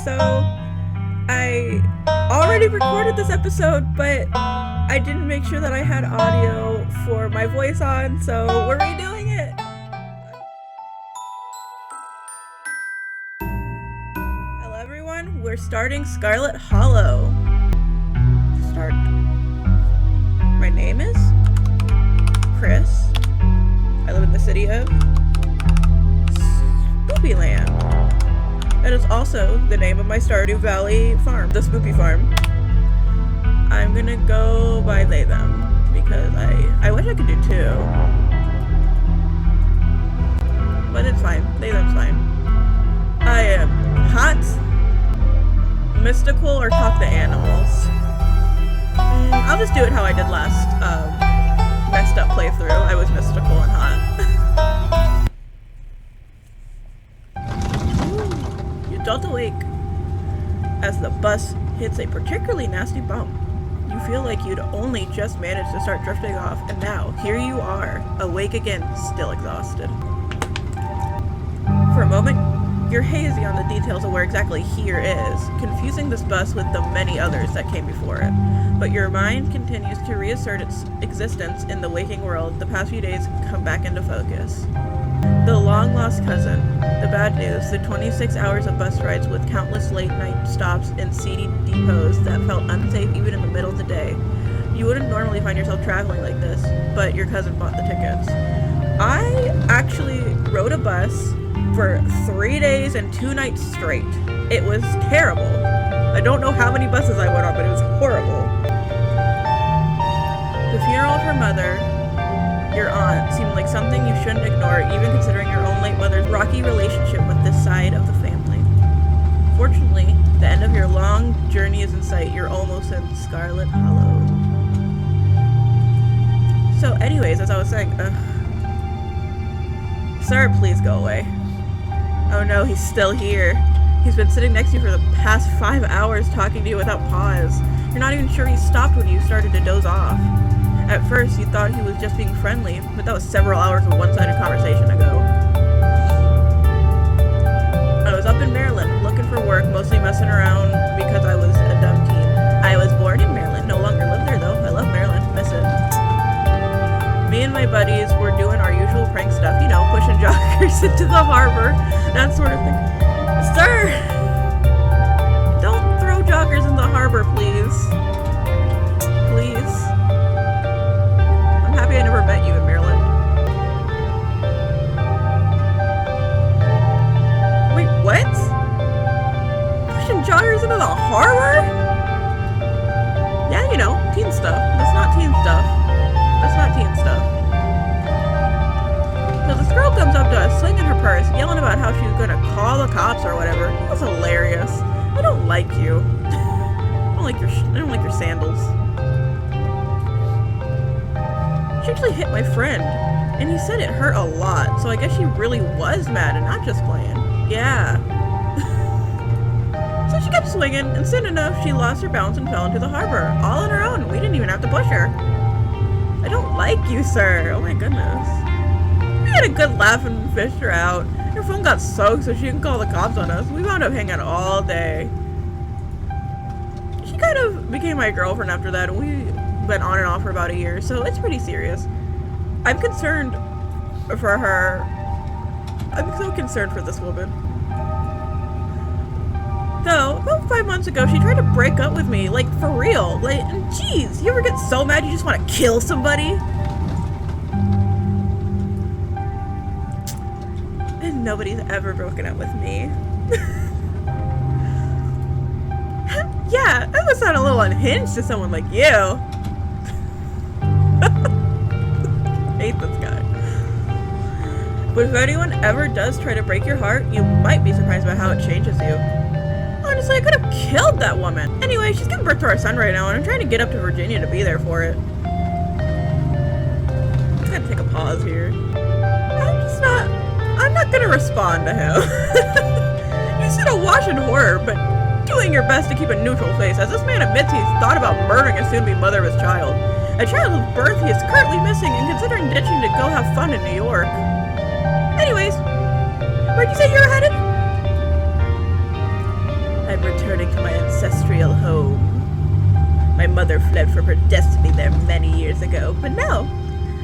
So I already recorded this episode, but I didn't make sure that I had audio for my voice on, so we're redoing it. Hello everyone, we're starting Scarlet Hollow. Start. My name is Chris. I live in the city of Spoopyland. That is also the name of my Stardew Valley farm, the Spoopy Farm. I'm gonna go by they them because I wish I could do two, but it's fine. They them's fine. I am hot, mystical, or talk to animals. I'll just do it how I did last messed up playthrough. I was mystical and hot. You don't awake as the bus hits a particularly nasty bump. You feel like you'd only just managed to start drifting off, and now, here you are, awake again, still exhausted. For a moment, you're hazy on the details of where exactly here is, confusing this bus with the many others that came before it. But your mind continues to reassert its existence in the waking world. The past few days come back into focus. The long-lost cousin, the bad news, the 26 hours of bus rides with countless late-night stops in seedy depots that felt unsafe even in the middle of the day. You wouldn't normally find yourself traveling like this, but your cousin bought the tickets. I actually rode a bus for 3 days and 2 nights straight. It was terrible. I don't know how many buses I went on, but it was horrible. The funeral of her mother, your aunt, seemed like something you shouldn't ignore, even considering your own late mother's rocky relationship with this side of the family. Fortunately, the end of your long journey is in sight. You're almost in Scarlet Hollow. So anyways, as I was saying, sir, please go away. Oh no, he's still here. He's been sitting next to you for the past 5 hours talking to you without pause. You're not even sure he stopped when you started to doze off. At first, you thought he was just being friendly, but that was several hours of one-sided conversation ago. I was up in Maryland, looking for work, mostly messing around because I was a dumb teen. I was born in Maryland, no longer live there though. I love Maryland, miss it. Me and my buddies were doing our usual prank stuff, you know, pushing joggers into the harbor, that sort of thing. Sir! Don't throw joggers in the harbor, please. Please. I'm happy I never met you in Maryland. Wait, what? Pushing joggers into the harbor? Yeah, you know, teen stuff. That's not teen stuff. That's not teen stuff. So this girl comes up to us, swinging her purse, yelling about how she's gonna call the cops or whatever. It was hilarious. I don't like you. I don't like your sandals. She actually hit my friend, and he said it hurt a lot, so I guess she really was mad and not just playing. Yeah. So she kept swinging, and soon enough, she lost her balance and fell into the harbor, all on her own. We didn't even have to push her. I don't like you, sir. Oh my goodness. We had a good laugh and fished her out. Her phone got soaked so she didn't call the cops on us. We wound up hanging out all day. She kind of became my girlfriend after that, and we went on and off for about a year, so it's pretty serious. I'm concerned for her. I'm so concerned for this woman. Though, about 5 months ago, she tried to break up with me, like, for real. Like, jeez, you ever get so mad you just want to kill somebody? And nobody's ever broken up with me. Yeah, that would sound a little unhinged to someone like you. I hate this guy. But if anyone ever does try to break your heart, you might be surprised by how it changes you. Honestly, I could have killed that woman. Anyway, she's giving birth to our son right now, and I'm trying to get up to Virginia to be there for it. I'm gonna take a pause here. I'm not gonna respond to him. You said a wash in horror, but doing your best to keep a neutral face, as this man admits he's thought about murdering a soon-to-be mother of his child. A child of birth he is currently missing and considering ditching to go have fun in New York. Anyways, where'd you say you were headed? I I'm returning to my ancestral home. My mother fled from her destiny there many years ago, but now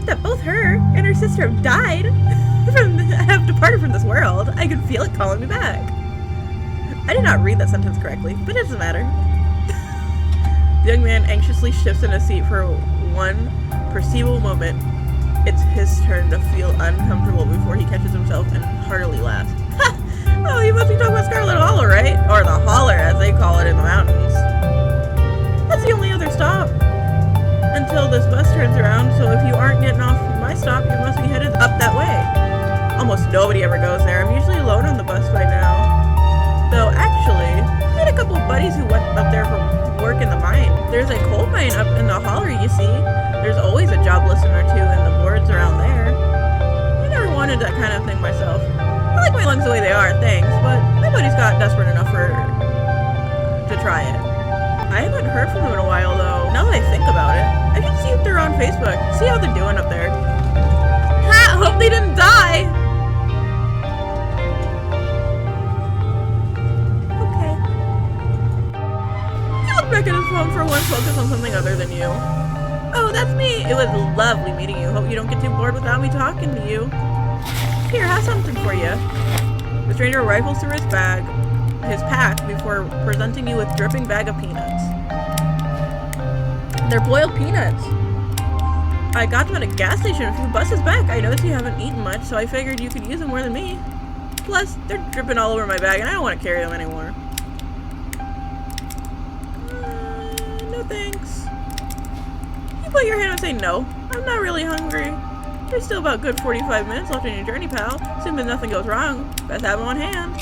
that both her and her sister have died, have departed from this world, I can feel it calling me back. I did not read that sentence correctly, but it doesn't matter. The young man anxiously shifts in his seat for one perceivable moment. It's his turn to feel uncomfortable before he catches himself and heartily laughs. Ha! Oh, you must be talking about Scarlet Hollow, right? Or the Holler, as they call it in the mountains. That's the only other stop until this bus turns around, so if you aren't getting off my stop, you must be headed up that way. Almost nobody ever goes there. I'm usually alone on the bus by now. Though, actually, I had a couple of buddies who went up there for work in the mine. There's a coal mine up in the Holler, you see. There's always a job listing or two in the boards around there. I never wanted that kind of thing myself. I like my lungs the way they are, thanks, but my buddies got desperate enough to try it. I haven't heard from them in a while, though. Now that I think about it, I should see if they're on Facebook. See how they're doing up there. Ha! Hope they didn't die! Okay. He looked back at his phone for one, focus on something other than you. Oh, that's me! It was lovely meeting you. Hope you don't get too bored without me talking to you. Here, have something for you. The stranger rifles through his pack, before presenting you with a dripping bag of peanuts. They're boiled peanuts. I got them at a gas station a few buses back. I noticed you haven't eaten much, so I figured you could use them more than me. Plus, they're dripping all over my bag, and I don't want to carry them anymore. No thanks. You put your hand and say no. I'm not really hungry. There's still about good 45 minutes left in your journey, pal. Assuming nothing goes wrong. Best have them on hand.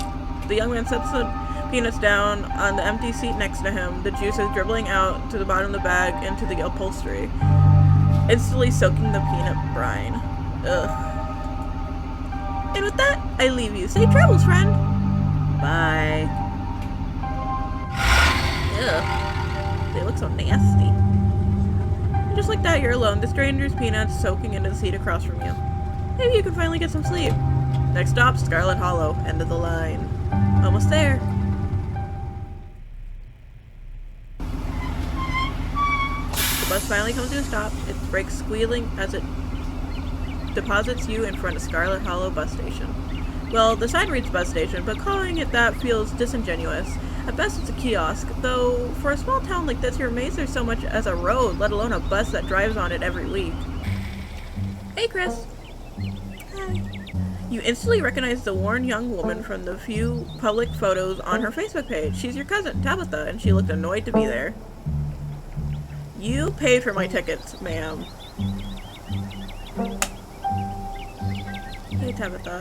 The young man sets the peanuts down on the empty seat next to him. The juice is dribbling out to the bottom of the bag into the upholstery, instantly soaking the peanut brine. Ugh. And with that, I leave you. Safe travels, friend. Bye. Ugh. They look so nasty. And just like that, you're alone. The stranger's peanuts soaking into the seat across from you. Maybe you can finally get some sleep. Next stop, Scarlet Hollow. End of the line. Almost there. The bus finally comes to a stop. Its brakes squealing as it deposits you in front of Scarlet Hollow bus station. Well, the sign reads bus station, but calling it that feels disingenuous. At best, it's a kiosk, though for a small town like this, you're amazed there's so much as a road, let alone a bus that drives on it every week. Hey, Chris. Hi. You instantly recognize the worn young woman from the few public photos on her Facebook page. She's your cousin, Tabitha, and she looked annoyed to be there. You paid for my tickets, ma'am. Hey, Tabitha.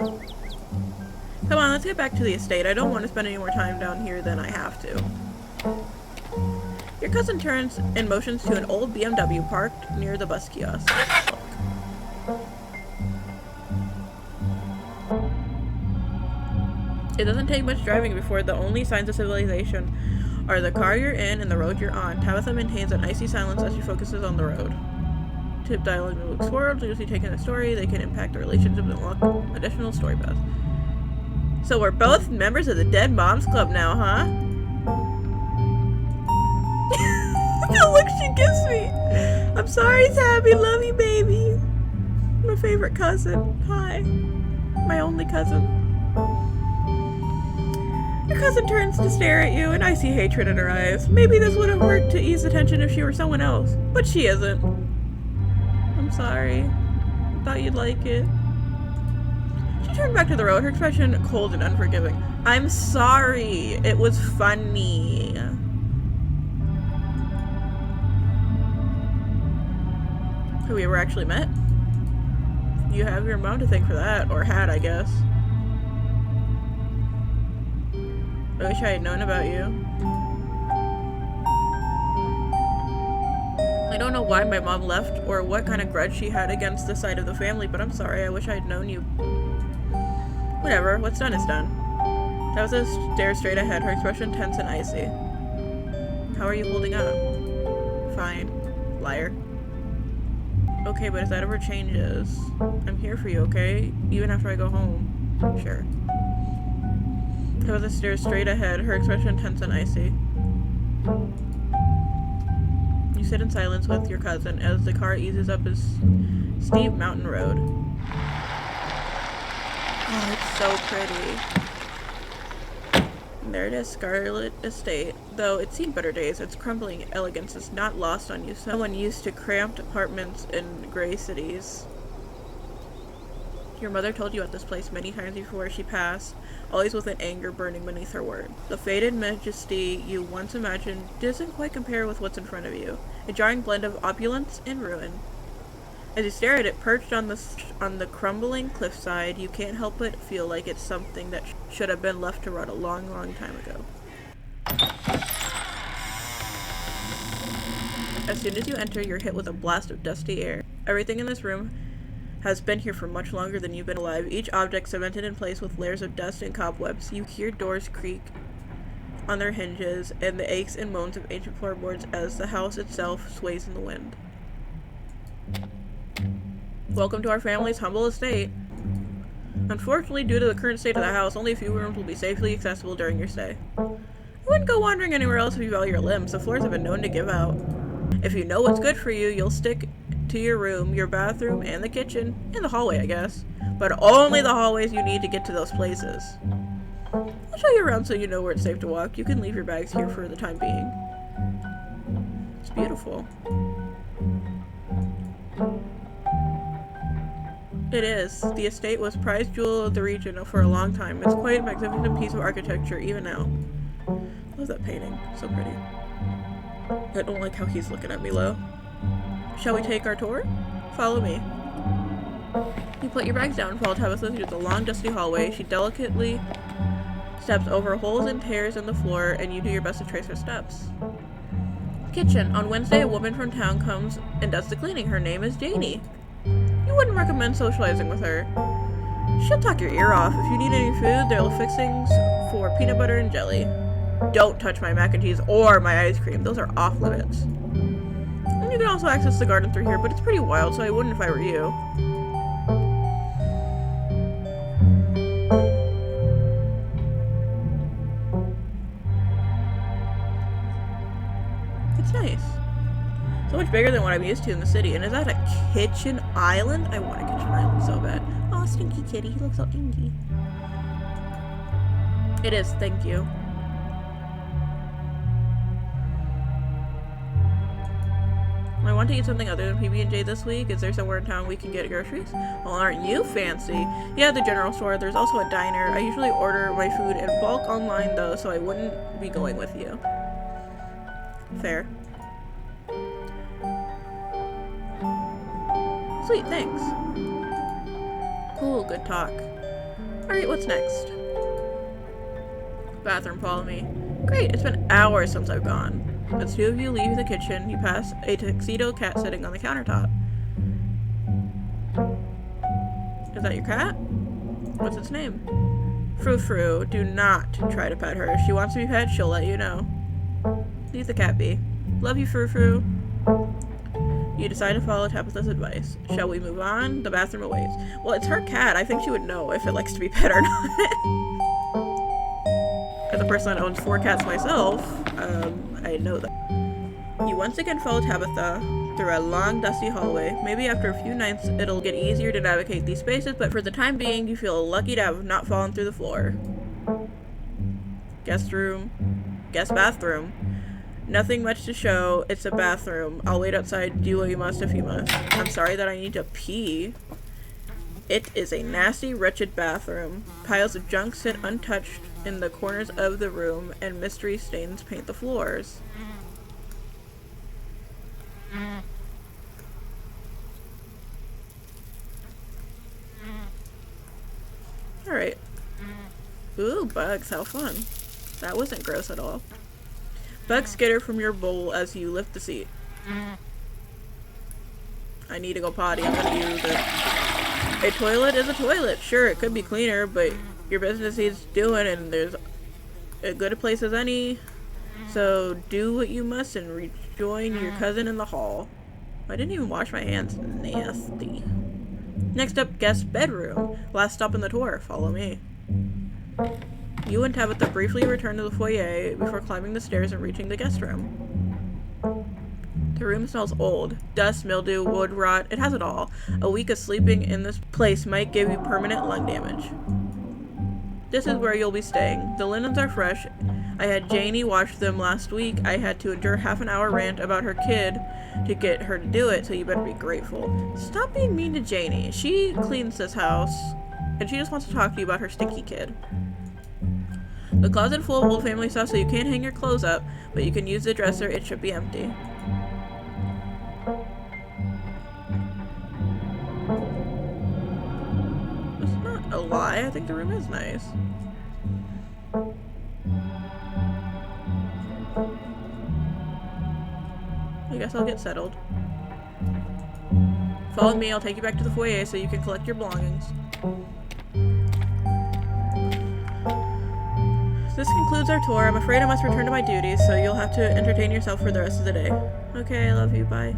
Come on, let's get back to the estate. I don't want to spend any more time down here than I have to. Your cousin turns and motions to an old BMW parked near the bus kiosk. It doesn't take much driving before the only signs of civilization are the car you're in and the road you're on. Tabitha maintains an icy silence as she focuses on the road. Tip dialogue looks forward, usually taking a story, they can impact the relationship and unlock additional story paths. So we're both members of the Dead Moms Club now, huh? The look she gives me! I'm sorry, Tabby, love you, baby. My favorite cousin. Hi. My only cousin. Your cousin turns to stare at you, and I see hatred in her eyes. Maybe this would have worked to ease the tension if she were someone else, but she isn't. I'm sorry. I thought you'd like it. She turned back to the road, her expression cold and unforgiving. I'm sorry. It was funny. Have we ever actually met? You have your mom to thank for that, or had, I guess. I wish I had known about you. I don't know why my mom left or what kind of grudge she had against this side of the family, but I'm sorry. I wish I had known you. Whatever. What's done is done. Tabitha stares straight ahead, her expression tense and icy. How are you holding up? Fine. Liar. Okay, but if that ever changes, I'm here for you, okay? Even after I go home. Sure. Tabitha stares straight ahead, her expression tense and icy. You sit in silence with your cousin as the car eases up a steep mountain road. Oh, it's so pretty. And there it is, Scarlet Estate. Though it's seen better days, its crumbling elegance is not lost on you. Someone used to cramped apartments in gray cities. Your mother told you about this place many times before she passed, always with an anger burning beneath her words. The faded majesty you once imagined doesn't quite compare with what's in front of you, a jarring blend of opulence and ruin. As you stare at it perched on the crumbling cliffside, you can't help but feel like it's something that should have been left to rot a long, long time ago. As soon as you enter, you're hit with a blast of dusty air. Everything in this room has been here for much longer than you've been alive, each object cemented in place with layers of dust and cobwebs. You hear doors creak on their hinges and the aches and moans of ancient floorboards as the house itself sways in the wind. Welcome to our family's humble estate. Unfortunately, due to the current state of the house, only a few rooms will be safely accessible during your stay. You wouldn't go wandering anywhere else if you value your limbs. The floors have been known to give out. If you know what's good for you, you'll stick to your room, your bathroom, and the kitchen, and the hallway, I guess. But only the hallways you need to get to those places. I'll show you around so you know where it's safe to walk. You can leave your bags here for the time being. It's beautiful. It is. The estate was prized jewel of the region for a long time. It's quite a magnificent piece of architecture, even now. I love that painting. So pretty. I don't like how he's looking at me low. Shall we take our tour? Follow me. You put your bags down and follow Tabitha through the long, dusty hallway. She delicately steps over holes and tears in the floor, and you do your best to trace her steps. Kitchen. On Wednesday, a woman from town comes and does the cleaning. Her name is Janie. You wouldn't recommend socializing with her. She'll talk your ear off. If you need any food, there are fixings for peanut butter and jelly. Don't touch my mac and cheese or my ice cream. Those are off limits. And you can also access the garden through here, but it's pretty wild, so I wouldn't if I were you. It's nice. So much bigger than what I'm used to in the city. And is that a kitchen island? I want a kitchen island so bad. Oh, stinky kitty. He looks so inky. It is, thank you. I want to eat something other than PB&J this week. Is there somewhere in town we can get groceries? Well, aren't you fancy? Yeah, the general store. There's also a diner. I usually order my food in bulk online, though, so I wouldn't be going with you. Fair. Sweet, thanks. Cool, good talk. Alright, what's next? Bathroom, follow me. Great, it's been hours since I've gone. As two of you leave the kitchen, you pass a tuxedo cat sitting on the countertop. Is that your cat? What's its name? Frou Frou. Do not try to pet her. If she wants to be pet, she'll let you know. Leave the cat be. Love you, Frou Frou. You decide to follow Tabitha's advice. Shall we move on? The bathroom awaits. Well, it's her cat. I think she would know if it likes to be pet or not. As a person that owns 4 cats myself, I know that. You once again follow Tabitha through a long, dusty hallway. Maybe after a few nights, it'll get easier to navigate these spaces, but for the time being, you feel lucky to have not fallen through the floor. Guest room. Guest bathroom. Nothing much to show. It's a bathroom. I'll wait outside. Do what you must if you must. I'm sorry that I need to pee. It is a nasty, wretched bathroom. Piles of junk sit untouched in the corners of the room, and mystery stains paint the floors. Alright. Ooh, bugs. How fun. That wasn't gross at all. Bugs skitter from your bowl as you lift the seat. I need to go potty. I'm gonna use it. A toilet is a toilet. Sure, it could be cleaner, but your business needs doing, and there's as good a place as any. So do what you must and rejoin your cousin in the hall. I didn't even wash my hands. Nasty. Next up, guest bedroom. Last stop in the tour. Follow me. You and Tabitha briefly return to the foyer before climbing the stairs and reaching the guest room. The room smells old. Dust, mildew, wood rot, it has it all. A week of sleeping in this place might give you permanent lung damage. This is where you'll be staying. The linens are fresh. I had Janie wash them last week. I had to endure half an hour rant about her kid to get her to do it, so you better be grateful. Stop being mean to Janie. She cleans this house, and she just wants to talk to you about her stinky kid. The closet full of old family stuff, so you can't hang your clothes up, but you can use the dresser. It should be empty. That's not a lie. I think the room is nice. I guess I'll get settled. Follow me, I'll take you back to the foyer so you can collect your belongings. This concludes our tour. I'm afraid I must return to my duties, so you'll have to entertain yourself for the rest of the day. Okay, I love you, bye.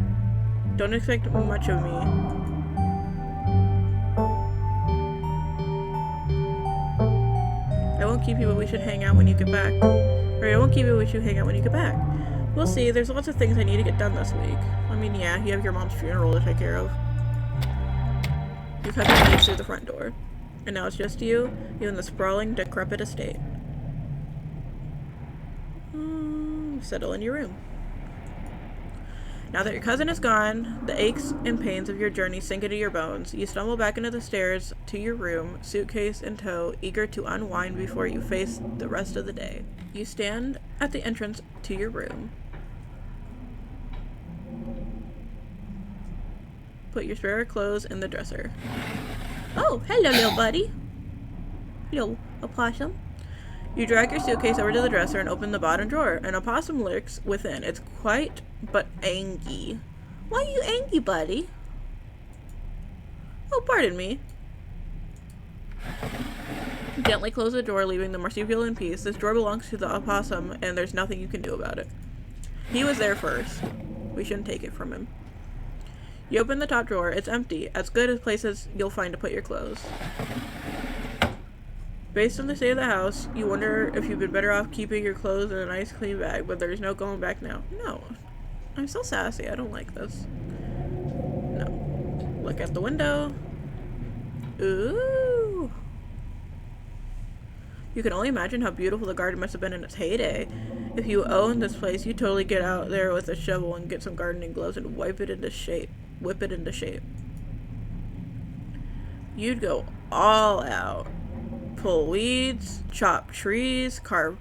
Don't expect much of me. I won't keep you, but we should hang out when you get back. Or I won't keep you, but we should hang out when you get back. We'll see, there's lots of things I need to get done this week. I mean, yeah, you have your mom's funeral to take care of. Your cousin leaves through the front door. And now it's just you and the sprawling, decrepit estate. Settle in your room. Now that your cousin is gone, the aches and pains of your journey sink into your bones. You stumble back into the stairs to your room, suitcase in tow, eager to unwind before you face the rest of the day. You stand at the entrance to your room. Put your spare clothes in the dresser. Oh, hello, little buddy. Hello, opossum. You drag your suitcase over to the dresser and open the bottom drawer. An opossum lurks within. It's quiet but angry. Why are you angry, buddy? Oh, pardon me. Gently close the drawer, leaving the marsupial in peace. This drawer belongs to the opossum, and there's nothing you can do about it. He was there first. We shouldn't take it from him. You open the top drawer. It's empty. As good a place as you'll find to put your clothes. Based on the state of the house, you wonder if you'd been better off keeping your clothes in a nice clean bag, but there's no going back now. No. I'm so sassy. I don't like this. No. Look at the window. Ooh. You can only imagine how beautiful the garden must have been in its heyday. If you owned this place, you'd totally get out there with a shovel and get some gardening gloves and whip it into shape. You'd go all out. Pull weeds, chop trees, carve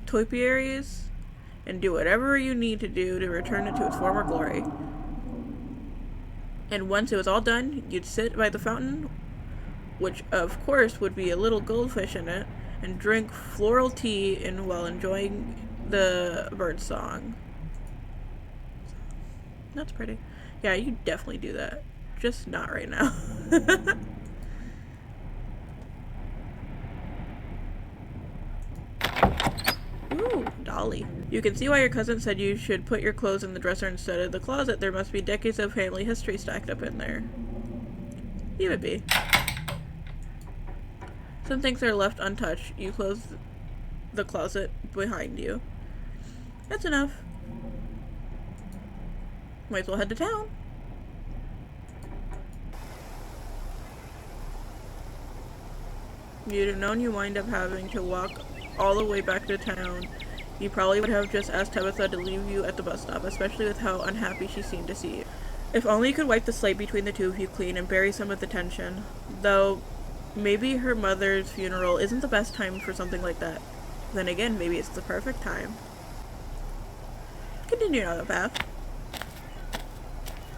topiaries, and do whatever you need to do to return it to its former glory. And once it was all done, you'd sit by the fountain, which of course would be a little goldfish in it, and drink floral tea while enjoying the bird song. That's pretty. Yeah, you definitely do that. Just not right now. Ooh, Dolly. You can see why your cousin said you should put your clothes in the dresser instead of the closet. There must be decades of family history stacked up in there. You would be. Some things are left untouched. You close the closet behind you. That's enough. Might as well head to town. You'd have known you wind up having to walk all the way back to town. You probably would have just asked Tabitha to leave you at the bus stop, especially with how unhappy she seemed to see you. If only you could wipe the slate between the two of you clean and bury some of the tension. Though, maybe her mother's funeral isn't the best time for something like that. Then again, maybe it's the perfect time. Continue on the path.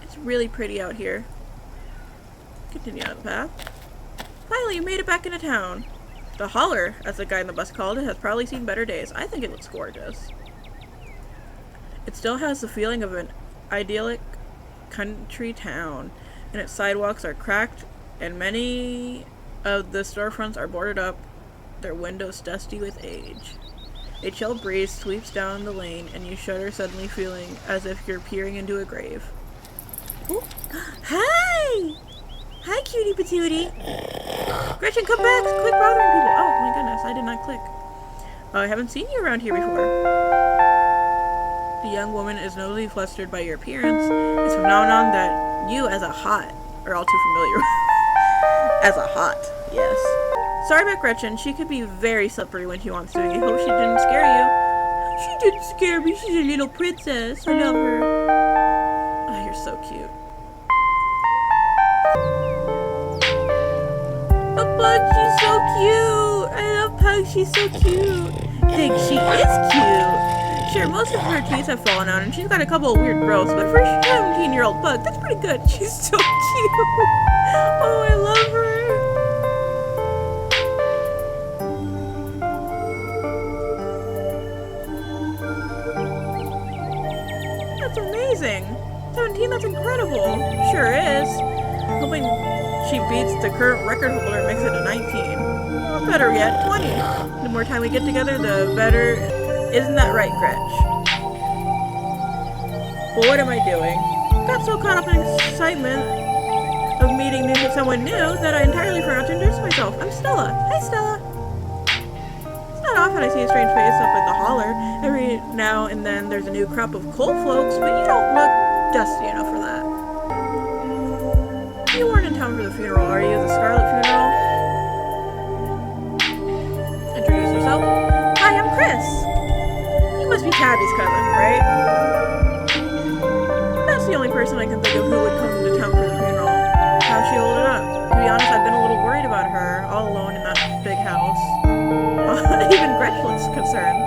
It's really pretty out here. Continue on the path. Finally, you made it back into town. The holler, as the guy in the bus called it, has probably seen better days. I think it looks gorgeous. It still has the feeling of an idyllic country town, and its sidewalks are cracked, and many of the storefronts are boarded up, their windows dusty with age. A chill breeze sweeps down the lane, and you shudder, suddenly feeling as if you're peering into a grave. Ooh. Hi! Hi, cutie patootie! Gretchen, come back! Quit bothering people! Oh my goodness, I did not click. I haven't seen you around here before. The young woman is notably flustered by your appearance. It's a phenomenon that you, as a hot, are all too familiar with. As a hot, yes. Sorry about Gretchen. She could be very slippery when she wants to be. Hope she didn't scare you. She didn't scare me. She's a little princess. I love her. Oh, you're so cute. Pug, she's so cute. I love Pug, she's so cute. Think she is cute. Sure, most of her teeth have fallen out and she's got a couple of weird growths, but for a 17-year-old Pug, that's pretty good. She's so cute. Oh, I love her. That's amazing. 17, that's incredible. Sure is. Hoping she beats the current record holder and makes it to 19. Or better yet, 20. The more time we get together, the better. Isn't that right, Gretch? Well, what am I doing? Got so caught up in excitement of meeting someone new that I entirely forgot to introduce myself. I'm Stella. Hi, Stella. It's not often I see a strange face up at the holler. Every now and then there's a new crop of coal folks, but you don't look dusty enough for that. You weren't in town for the funeral, are you? The Scarlet funeral? Introduce yourself. Hi, I'm Chris. You must be Tabby's cousin, right? That's the only person I can think of who would come to town for the funeral. How's she holding up? To be honest, I've been a little worried about her, all alone in that big house. Even Gretch looks concerned.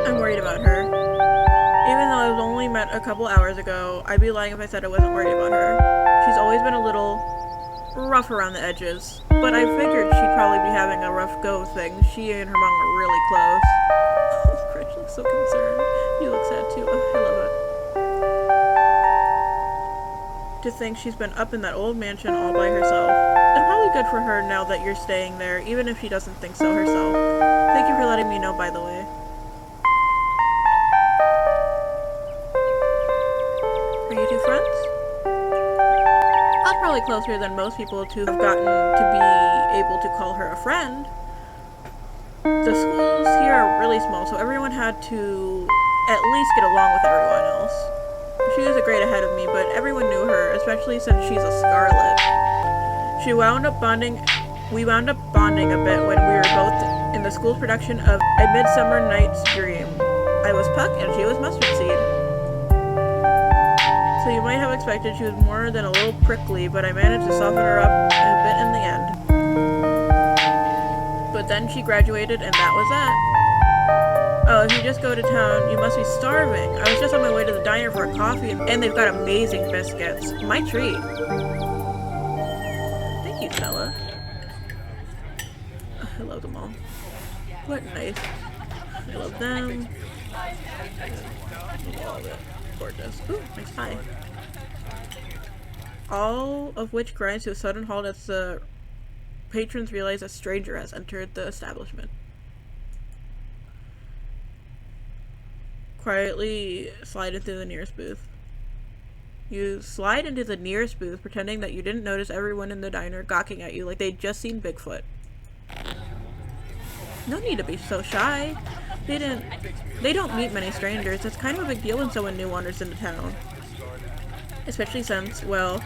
I'm worried about her. Even though I've only met a couple hours ago, I'd be lying if I said I wasn't worried about her. She's always been a little rough around the edges, but I figured she'd probably be having a rough go of things. She and her mom were really close. Oh, Gretch looks so concerned. You look sad too. Oh, I love it. To think she's been up in that old mansion all by herself. It's probably good for her now that you're staying there, even if she doesn't think so herself. Thank you for letting me know, by the way. Are you two friends? I'm probably closer than most people to have gotten to be able to call her a friend. The schools here are really small, so everyone had to at least get along with everyone else. She was a grade ahead of me, but everyone knew her, especially since she's a Scarlet. We wound up bonding a bit when we were both in the school's production of A Midsummer Night's Dream. I was Puck and she was Mustard Seed. So you might have expected she was more than a little prickly, but I managed to soften her up a bit in the end. But then she graduated and that was that. Oh, if you just go to town, you must be starving. I was just on my way to the diner for a coffee and they've got amazing biscuits. My treat. Thank you, Stella. I love them all. What nice. I love them. I love it. Gorgeous. Ooh, nice tie. All of which grinds to a sudden halt as the patrons realize a stranger has entered the establishment. Quietly slide into the nearest booth. You slide into the nearest booth, pretending that you didn't notice everyone in the diner gawking at you like they'd just seen Bigfoot. No need to be so shy. They don't meet many strangers. It's kind of a big deal when someone new wanders into town. Especially since, well,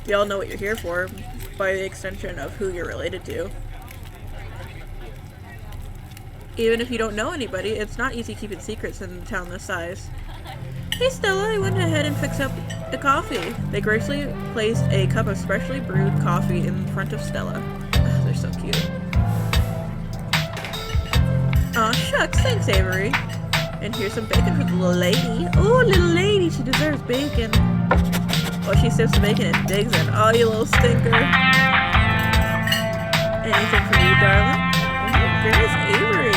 we all know what you're here for, by the extension of who you're related to. Even if you don't know anybody, it's not easy keeping secrets in a town this size. Hey Stella, I went ahead and fixed up a coffee. They gracefully placed a cup of freshly brewed coffee in front of Stella. Oh, they're so cute. Aw, shucks, thanks Avery. And here's some bacon for the little lady. Oh, little lady, she deserves bacon. Oh, she sips the bacon and digs it. Oh, you little stinker. Anything for you, darling? Oh my goodness, Avery.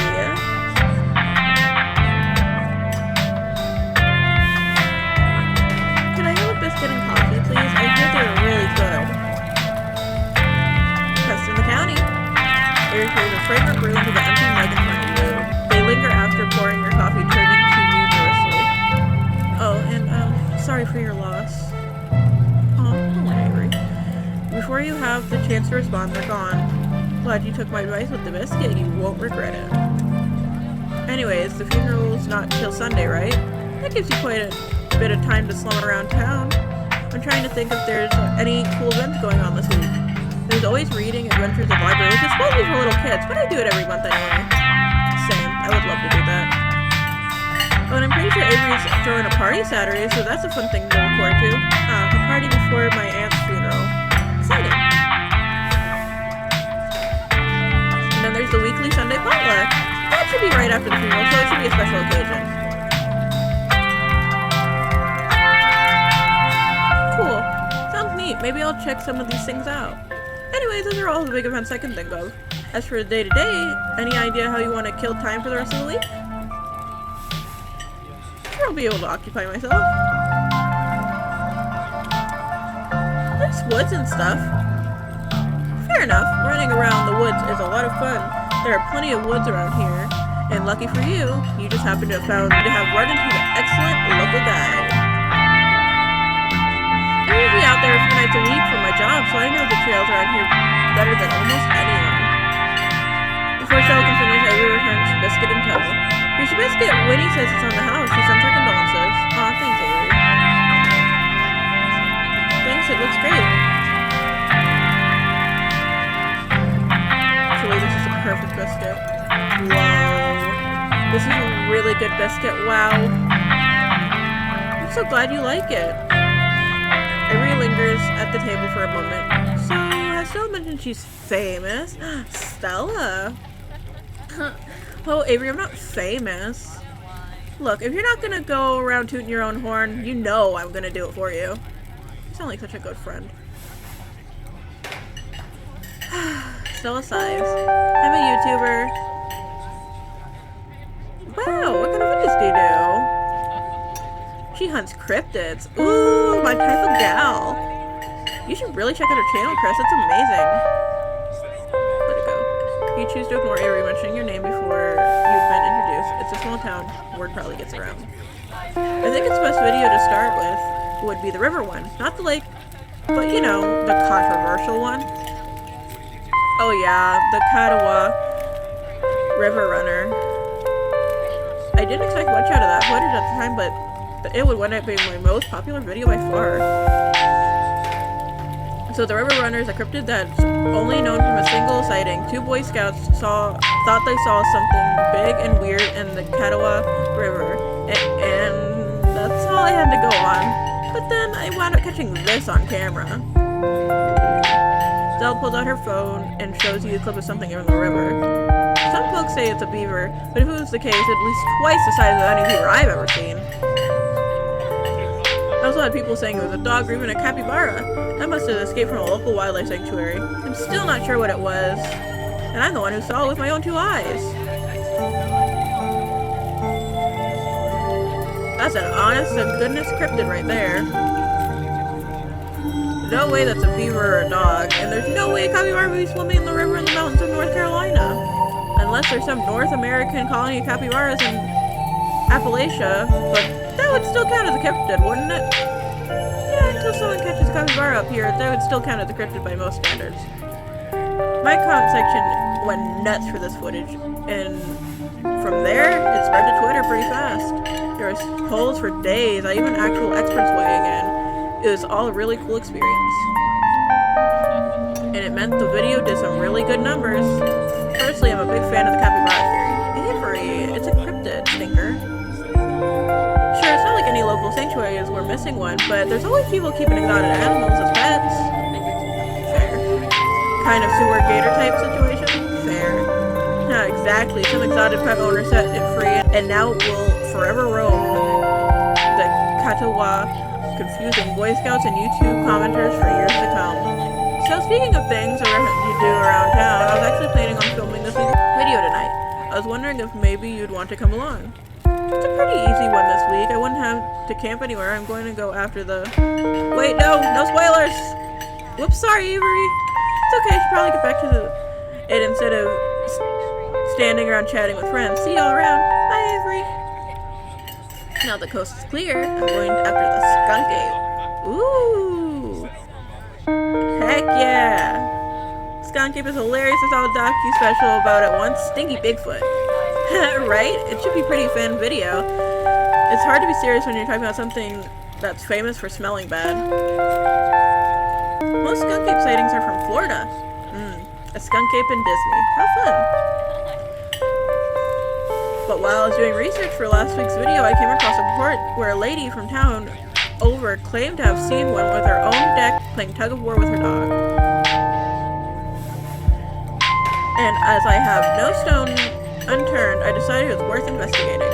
Can I have a biscuit and coffee, please? I heard they were really good. Best in the county. There's a fragrant brew into the empty mug in front of you. They linger after pouring your coffee, turning to you nervously. Oh, and sorry for your loss. before you have the chance to respond, they're gone. Glad you took my advice with the biscuit. You won't regret it. Anyways, the funeral's not till Sunday, right? That gives you quite a bit of time to slum around town. I'm trying to think if there's any cool events going on this week. There's always reading, adventures at library, which is supposedly for little kids, but I do it every month anyway. Same. I would love to do that. Oh, and I'm pretty sure Avery's throwing a party Saturday, so that's a fun thing to look forward to. A party before my aunt's funeral. Exciting. And then there's the weekly Sunday potluck. That should be right after the funeral, so it should be a special occasion. Cool. Sounds neat. Maybe I'll check some of these things out. Anyways, those are all the big events I can think of. As for the day-to-day, any idea how you want to kill time for the rest of the week? I'll be able to occupy myself. There's woods and stuff. Fair enough, running around the woods is a lot of fun. There are plenty of woods around here, and lucky for you, you just happen to have run into an excellent local guide. I will be out there a few nights a week for my job, so I know the trails around here better than almost anyone. Before Shell can finish, Avery returns Biscuit and tow. Here's your biscuit. Winnie says it's on the house. She sends her condolences. Aw, thanks, Avery. Thanks, it looks great. Actually, this is a perfect biscuit. Whoa. This is a really good biscuit. Wow. I'm so glad you like it. Avery lingers at the table for a moment. So, has Stella mentioned she's famous? Stella? Oh, Avery, I'm not famous. Look, if you're not gonna go around tooting your own horn, you know I'm gonna do it for you. You sound like such a good friend. Stella sighs. I'm a YouTuber. Wow, what kind of videos do you do? She hunts cryptids. Ooh, my type of gal. You should really check out her channel, Chris. It's amazing. You choose to ignore Avery mentioning your name before you've been introduced. It's a small town. Word probably gets around. I think its best video to start with would be the river one. Not the lake, but you know, the controversial one. Oh yeah, the Katawa River Runner. I didn't expect much out of that footage at the time, but it would wind up being my most popular video by far. So the River Runner is a cryptid that's only known from a single sighting. 2 Boy Scouts thought they saw something big and weird in the Katawa River, and that's all I had to go on. But then I wound up catching this on camera. Stella pulls out her phone and shows you a clip of something in the river. Some folks say it's a beaver, but if it was the case, at least twice the size of any beaver I've ever seen. I also had people saying it was a dog or even a capybara. That must have escaped from a local wildlife sanctuary. I'm still not sure what it was, and I'm the one who saw it with my own 2 eyes. That's an honest to goodness cryptid right there. No way that's a beaver or a dog, and there's no way a capybara would be swimming in the river in the mountains of North Carolina. Unless there's some North American colony of capybaras in Appalachia, but that would still count as a cryptid, wouldn't it? Yeah, until someone catches a capybara up here, that would still count as a cryptid by most standards. My comment section went nuts for this footage, and from there, it spread to Twitter pretty fast. There was polls for days, I even actual experts weighing in. It was all a really cool experience. And it meant the video did some really good numbers. Personally, I'm a big fan of the capybara theory. Avery, it's a cryptid, stinker. Sure, it's not like any local sanctuaries we're missing one, but there's always people keeping exotic animals as pets. Fair. Kind of sewer gator type situation? Fair. Not exactly. Some exotic pet owner set it free, and now it will forever roam the Katawa, confusing Boy Scouts and YouTube commenters for years to come. So speaking of things you do around town, I was actually planning on filming this video tonight. I was wondering if maybe you'd want to come along. It's a pretty easy one this week. I wouldn't have to camp anywhere. I'm going to go after the... Wait, no spoilers! Whoops, sorry, Avery. It's okay, I should probably get back to it instead of standing around chatting with friends. See y'all around. Bye, Avery. Now the coast is clear, I'm going after the skunk ape. Ooh. Heck yeah! Skunk Ape is hilarious. I saw a docu-special about it once. Stinky Bigfoot. Right? It should be pretty fun video. It's hard to be serious when you're talking about something that's famous for smelling bad. Most skunk ape sightings are from Florida. A skunk ape in Disney. How fun. But while I was doing research for last week's video, I came across a report where a lady from town over claimed to have seen one with her own deck playing tug of war with her dog. And as I have no stone unturned, I decided it was worth investigating.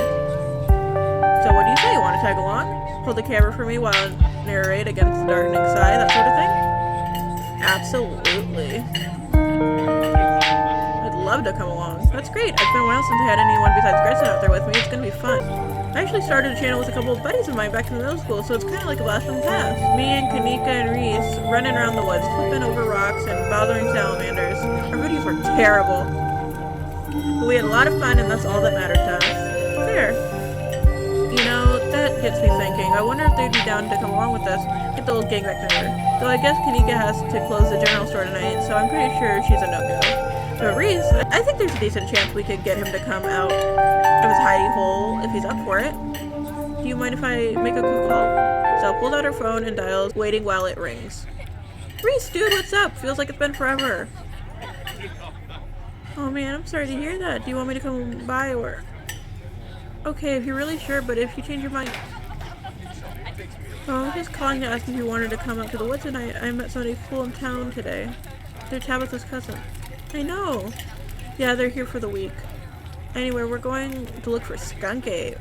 So what do you say? You want to tag along? Hold the camera for me while I narrate against the darkening sky, that sort of thing? Absolutely. I'd love to come along. That's great. It's been a while since I had anyone besides Gretchen out there with me. It's gonna be fun. I actually started a channel with a couple of buddies of mine back in middle school, so it's kind of like a blast from the past. Me and Kanika and Reese running around the woods, flipping over rocks and bothering salamanders. Our videos were terrible. But we had a lot of fun, and that's all that mattered to us. There. You know, that gets me thinking. I wonder if they'd be down to come along with us. Get the old gang back together. Though I guess Kanika has to close the general store tonight, so I'm pretty sure she's a no-go. But Reese, I think there's a decent chance we could get him to come out of his hidey hole if he's up for it. Do you mind if I make a quick call? So I pulled out her phone and dialed, waiting while it rings. Reese, dude, what's up? Feels like it's been forever. Oh man, I'm sorry to hear that. Do you want me to come by or... Okay, if you're really sure, but if you change your mind... Oh, I'm just calling to ask if you wanted to come out to the woods tonight. I met somebody cool in town today. They're Tabitha's cousin. I know. Yeah, they're here for the week. Anyway, we're going to look for skunk ape.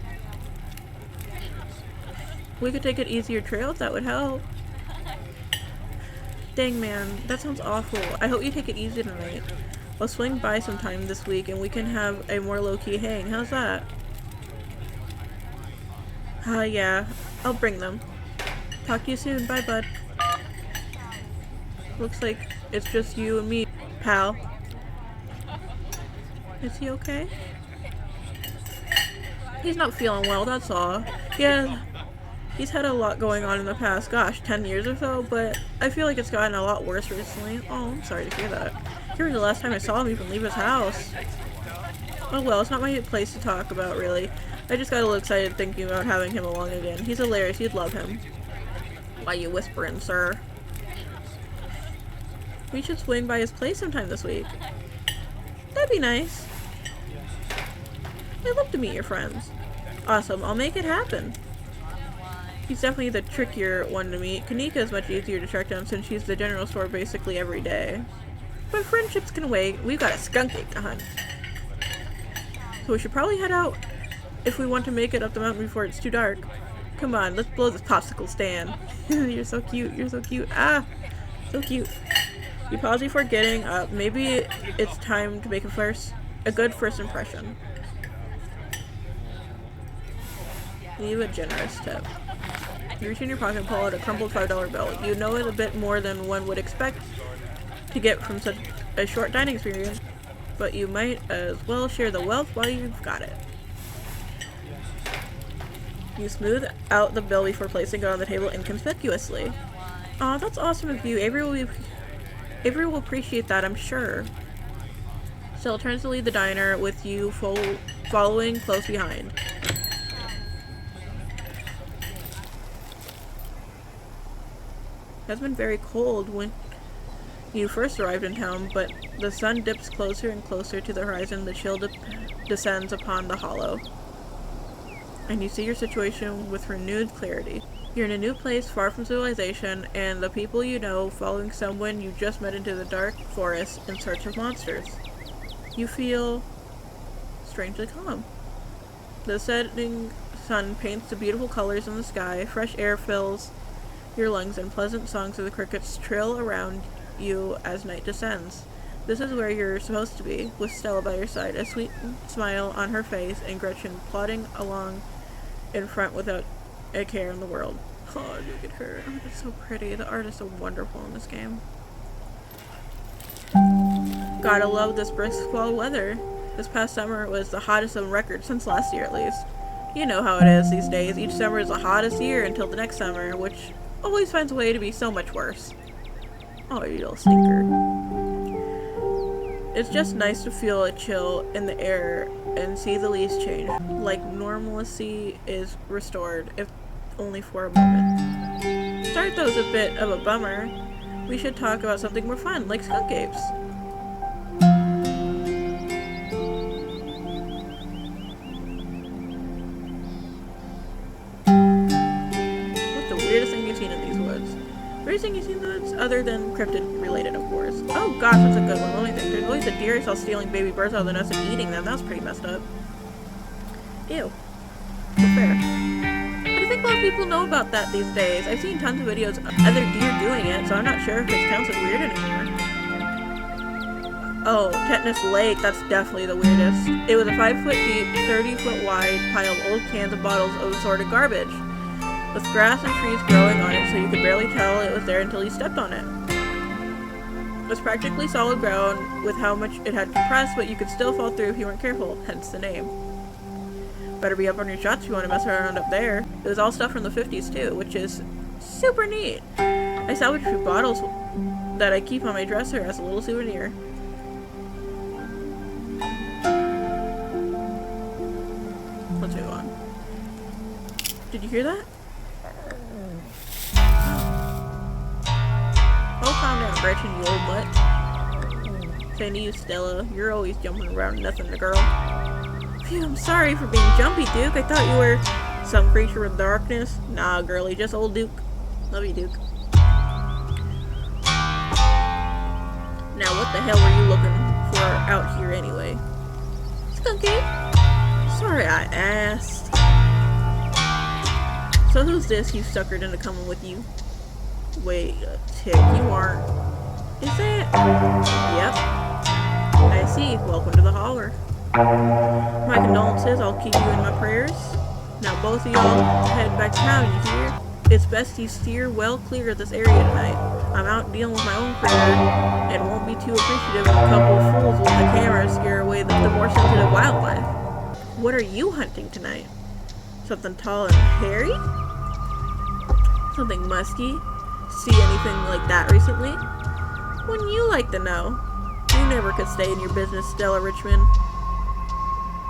We could take an easier trail if that would help. Dang man, that sounds awful. I hope you take it easy tonight. I'll swing by sometime this week and we can have a more low-key hang. How's that? Yeah. I'll bring them. Talk to you soon. Bye, bud. Looks like it's just you and me, pal. Is he okay? He's not feeling well, that's all. Yeah, he's had a lot going on in the past, gosh, 10 years or so, but I feel like it's gotten a lot worse recently. Oh, I'm sorry to hear that. Here was the last time I saw him even leave his house. Oh well, it's not my place to talk about, really. I just got a little excited thinking about having him along again. He's hilarious, you'd love him. Why you whispering, sir? We should swing by his place sometime this week. That'd be nice. I'd love to meet your friends. Awesome, I'll make it happen. He's definitely the trickier one to meet. Kanika is much easier to track down since she's the general store basically every day. But friendships can wait. We've got a skunk ape to hunt. So we should probably head out if we want to make it up the mountain before it's too dark. Come on, let's blow this popsicle stand. You're so cute, you're so cute. Ah, so cute. You pause before getting up. Maybe it's time to make a good first impression. Leave a generous tip. You reach in your pocket and pull out a crumpled $5 bill. You know it a bit more than one would expect to get from such a short dining experience, but you might as well share the wealth while you've got it. You smooth out the bill before placing it on the table inconspicuously. Aw, that's awesome of you. Avery will appreciate that, I'm sure. Still turns to leave the diner with you following close behind. It has been very cold when you first arrived in town, but the sun dips closer and closer to the horizon. The chill descends upon the hollow, and you see your situation with renewed clarity. You're in a new place, far from civilization, and the people you know, following someone you just met into the dark forest in search of monsters. You feel strangely calm. The setting sun paints the beautiful colors in the sky. Fresh air fills your lungs, and pleasant songs of the crickets trill around you as night descends. This is where you're supposed to be, with Stella by your side, a sweet smile on her face, and Gretchen plodding along in front without a care in the world. Oh, look at her. Oh, that's so pretty. The art is so wonderful in this game. Gotta love this brisk fall weather. This past summer was the hottest on record, since last year at least. You know how it is these days. Each summer is the hottest year until the next summer, which always finds a way to be so much worse. Oh, you little stinker. It's just nice to feel a chill in the air and see the leaves change. Like normalcy is restored, if only for a moment. Sorry that was a bit of a bummer. We should talk about something more fun, like skunk apes. What's the weirdest thing you've seen in these woods? Weirdest thing you've seen in the woods? Other than cryptid related, of course. Oh gosh, that's a good one. Let me think. There's always a deer I saw stealing baby birds out of the nest and eating them. That was pretty messed up. Ew. So fair. But I think most people know about that these days. I've seen tons of videos of other deer doing it, so I'm not sure if it counts as weird anymore. Oh, Tetanus Lake, that's definitely the weirdest. It was a 5-foot deep, 30-foot wide pile of old cans and bottles of assorted garbage, with grass and trees growing on it so you could barely tell it was there until you stepped on it. It was practically solid ground with how much it had compressed, but you could still fall through if you weren't careful, hence the name. Better be up on your shots if you want to mess around up there. It was all stuff from the 50s too, which is super neat. I salvaged a few bottles that I keep on my dresser as a little souvenir. Let's move on. Did you hear that? Oh, calm down, Gretchen, you old butt. Saying to you, Stella, you're always jumping around nothing to girl. Phew, I'm sorry for being jumpy, Duke. I thought you were some creature of darkness. Nah, girlie, just old Duke. Love you, Duke. Now, what the hell were you looking for out here anyway? Skunky? Sorry I asked. So who's this you suckered into coming with you? Wait a tick, you aren't. Is it? Yep. I see. Welcome to the holler. My condolences, I'll keep you in my prayers. Now both of y'all head back to town, you hear? It's best you steer well clear of this area tonight. I'm out dealing with my own critter, and won't be too appreciative of a couple of fools with the camera scare away the more sensitive wildlife. What are you hunting tonight? Something tall and hairy? Something musky? See anything like that recently? Wouldn't you like to know? You never could stay in your business, Stella Richmond.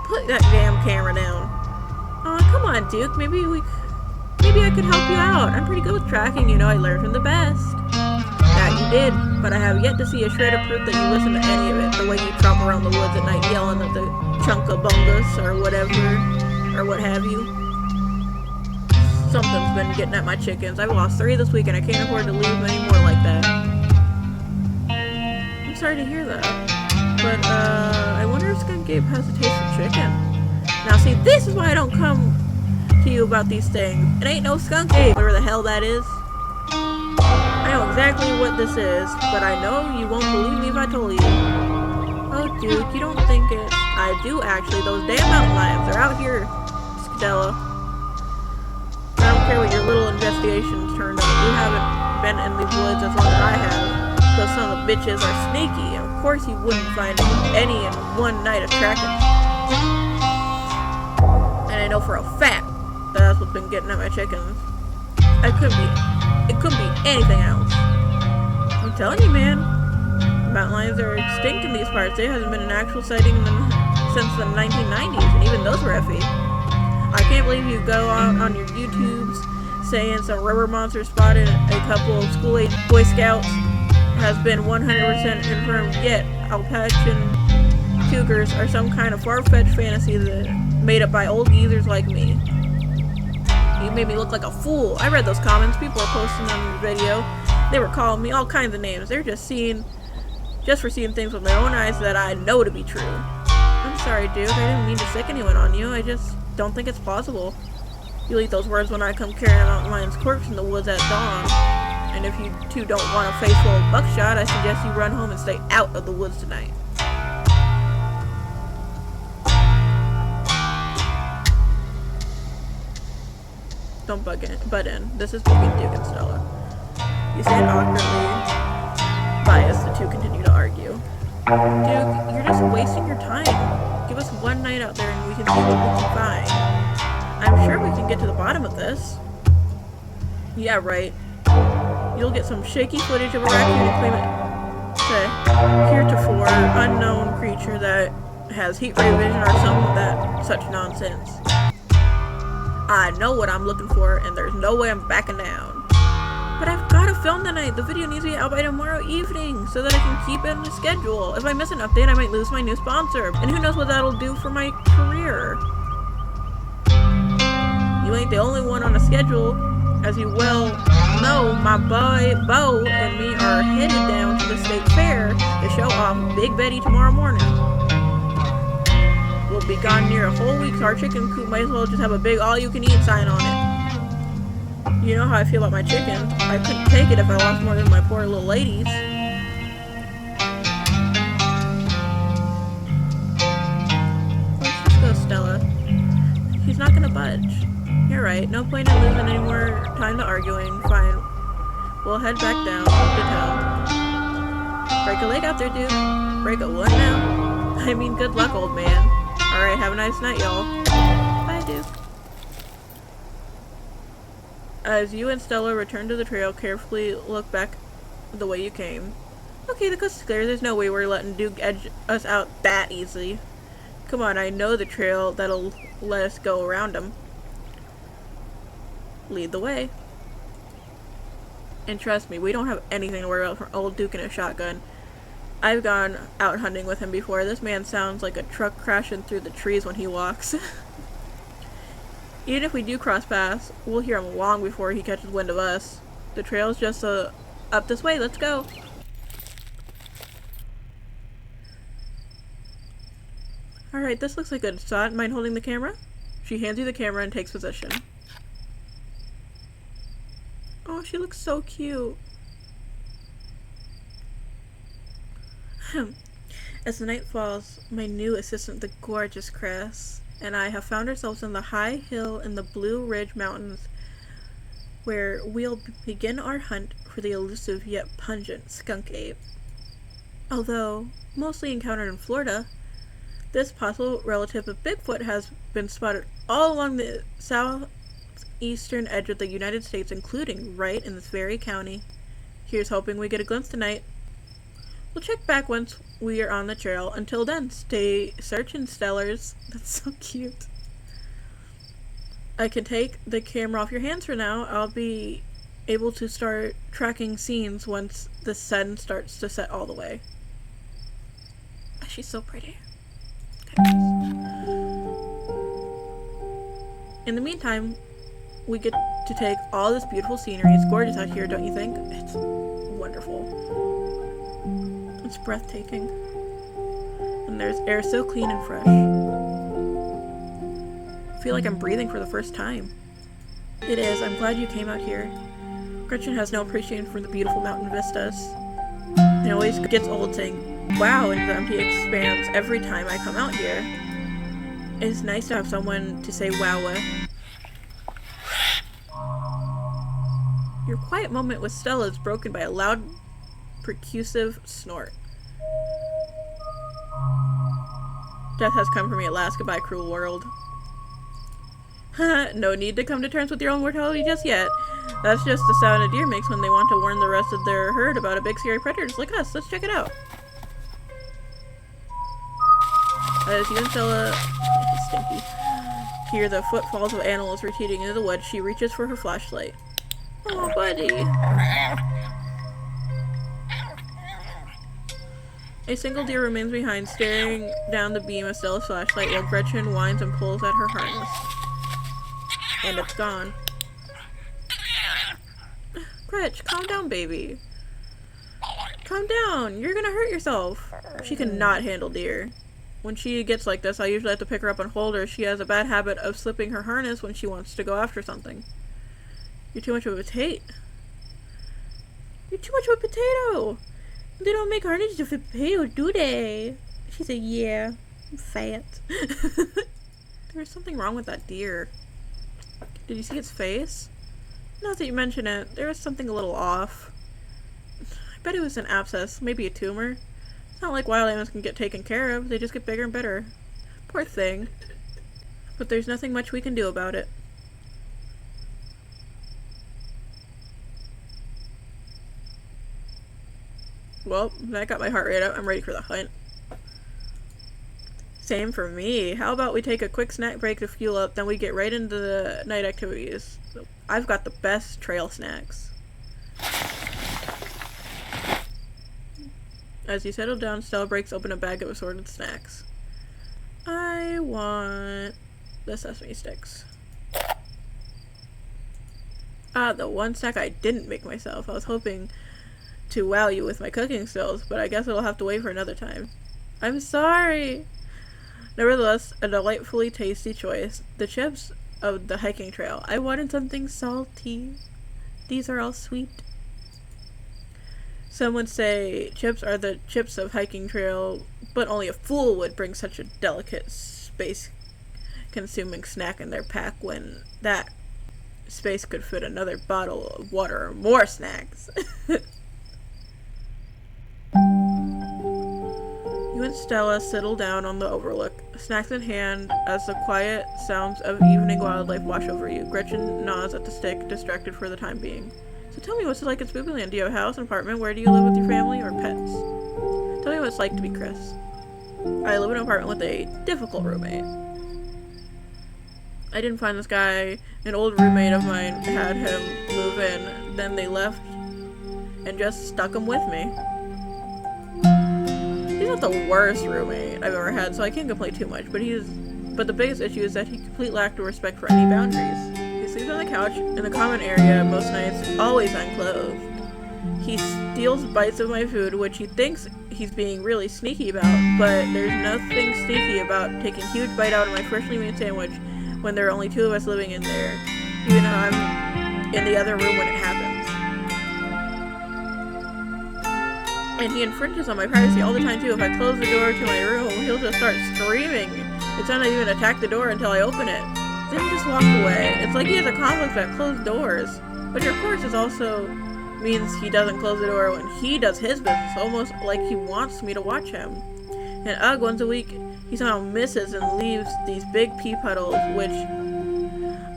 Put that damn camera down. Aw, come on, Duke. Maybe I could help you out. I'm pretty good with tracking, you know. I learned from the best. That you did, but I have yet to see a shred of proof that you listen to any of it. The way you tromp around the woods at night yelling at the chunkabungus or whatever, or what have you. Something's been getting at my chickens. I've lost 3 this week and I can't afford to lose many more like that. I'm sorry to hear that. But, I wonder if Skunk Gabe has a taste for chicken. Now see, this is why I don't come to you about these things. It ain't no Skunk Gabe, whatever the hell that is. I know exactly what this is, but I know you won't believe me if I told you. Oh, Duke, you don't think it. I do, actually. Those damn mountain lions, they're out here, Stella. I don't care what your little investigations turned up. You haven't been in these woods as long as I have. Those son of the bitches are sneaky, and of course you wouldn't find any in one night of tracking. And I know for a fact that that's what's been getting at my chickens. It couldn't be anything else. I'm telling you, man. Mountain lions are extinct in these parts. There hasn't been an actual sighting since the 1990s, and even those were iffy. I can't believe you go on your YouTubes saying some rubber monster spotted a couple of school-age Boy Scouts has been 100% confirmed, yet Alpachin cougars are some kind of far-fetched fantasy that made up by old geezers like me. You made me look like a fool. I read those comments. People are posting on the video. They were calling me all kinds of names. They're just for seeing things with my own eyes that I know to be true. I'm sorry, Duke. I didn't mean to sick anyone on you. I just don't think it's plausible. You'll eat those words when I come carrying a mountain lion's corpse in the woods at dawn. And if you two don't want a face full of buckshot, I suggest you run home and stay out of the woods tonight. Don't butt in. This is between Duke and Stella. You stand awkwardly by as the two continue to argue. Duke, you're just wasting your time. Give us one night out there and we can see what we can find. I'm sure we can get to the bottom of this. Yeah, right. You'll get some shaky footage of a raccoon and claim it to heretofore unknown creature that has heat ray vision or some of that such nonsense. I know what I'm looking for, and there's no way I'm backing down. But I've got to film tonight. The video needs to be out by tomorrow evening so that I can keep it on the schedule. If I miss an update, I might lose my new sponsor, and who knows what that'll do for my career. You ain't the only one on the schedule. As you well know, my boy Bo and me are headed down to the state fair to show off Big Betty tomorrow morning. We'll be gone near a whole week, so our chicken coop might as well just have a big all-you-can-eat sign on it. You know how I feel about my chicken. I couldn't take it if I lost more than my poor little ladies. Let's just go, Stella. He's not gonna budge. You're right. No point in losing any more time to arguing. Fine. We'll head back down to town. Break a leg out there, dude. Break a what now? I mean, good luck, old man. Alright, have a nice night, y'all. Bye, Duke. As you and Stella return to the trail, carefully look back the way you came. Okay, the coast is clear. There's no way we're letting Duke edge us out that easily. Come on, I know the trail that'll let us go around him. Lead the way. And trust me, we don't have anything to worry about from old Duke and a shotgun. I've gone out hunting with him before. This man sounds like a truck crashing through the trees when he walks. Even if we do cross paths, we'll hear him long before he catches wind of us. The trail's just up this way. Let's go. Alright, this looks like a good spot. Mind holding the camera? She hands you the camera and takes position. Oh, she looks so cute. As the night falls, my new assistant, the gorgeous Chris, and I have found ourselves in the high hill in the Blue Ridge Mountains, where we'll begin our hunt for the elusive yet pungent skunk ape. Although mostly encountered in Florida, this possible relative of Bigfoot has been spotted all along the southeastern edge of the United States, including right in this very county. Here's hoping we get a glimpse tonight. We'll check back once we are on the trail. Until then, stay searching, Stellars. That's so cute. I can take the camera off your hands for now. I'll be able to start tracking scenes once the sun starts to set all the way. She's so pretty. In the meantime, we get to take all this beautiful scenery. It's gorgeous out here, don't you think? It's wonderful. It's breathtaking. And there's air so clean and fresh. I feel like I'm breathing for the first time. It is. I'm glad you came out here. Gretchen has no appreciation for the beautiful mountain vistas. It always gets old saying, wow, into the empty expanse every time I come out here. It's nice to have someone to say wow with. Your quiet moment with Stella is broken by a loud, percussive snort. Death has come for me at last. Goodbye, cruel world. No need to come to terms with your own mortality just yet. That's just the sound a deer makes when they want to warn the rest of their herd about a big scary predator just like us. Let's check it out. As you and Stella stinky hear the footfalls of animals retreating into the woods, she reaches for her flashlight. Oh, buddy. A single deer remains behind, staring down the beam of Stella's flashlight while Gretchen whines and pulls at her harness. And it's gone. Gretch, calm down, baby. Calm down. You're gonna hurt yourself. She cannot handle deer. When she gets like this, I usually have to pick her up and hold her. She has a bad habit of slipping her harness when she wants to go after something. You're too much of a potato. You're too much of a potato. They don't make harnesses of a potato, do they? She said, yeah, I'm fat. There's something wrong with that deer. Did you see its face? Now that you mention it, there was something a little off. I bet it was an abscess, maybe a tumor. It's not like wild animals can get taken care of. They just get bigger and better. Poor thing. But there's nothing much we can do about it. Well, that got my heart rate up. I'm ready for the hunt. Same for me. How about we take a quick snack break to fuel up, then we get right into the night activities. I've got the best trail snacks. As you settle down, Stella breaks open a bag of assorted snacks. I want the sesame sticks. Ah, the one snack I didn't make myself. I was hoping to wow you with my cooking skills, but I guess it'll have to wait for another time. I'm sorry! Nevertheless, a delightfully tasty choice. The chips of the hiking trail. I wanted something salty. These are all sweet. Some would say chips are the chips of hiking trail, but only a fool would bring such a delicate, space-consuming snack in their pack when that space could fit another bottle of water or more snacks. You and Stella settle down on the overlook, snacks in hand, as the quiet sounds of evening wildlife wash over you. Gretchen nods at the stick, distracted for the time being. So tell me, what's it like in Spoopyland? Do you have a house, an apartment? Where do you live with your family or pets? Tell me what it's like to be Chris. I live in an apartment with a difficult roommate. I didn't find this guy. An old roommate of mine had him move in. Then they left and just stuck him with me. He's not the worst roommate I've ever had, so I can't complain too much. But the biggest issue is that he completely lacked a respect for any boundaries. He sleeps on the couch in the common area most nights, always unclothed. He steals bites of my food, which he thinks he's being really sneaky about, but there's nothing sneaky about taking a huge bite out of my freshly made sandwich when there are only two of us living in there, even though I'm in the other room when it happens. And he infringes on my privacy all the time too. If I close the door to my room, he'll just start screaming. It's not even attack the door until I open it. Then he just walks away. It's like he has a conflict about closed doors. Which of course is also means he doesn't close the door when he does his business, almost like he wants me to watch him. And once a week, he somehow misses and leaves these big pee puddles, which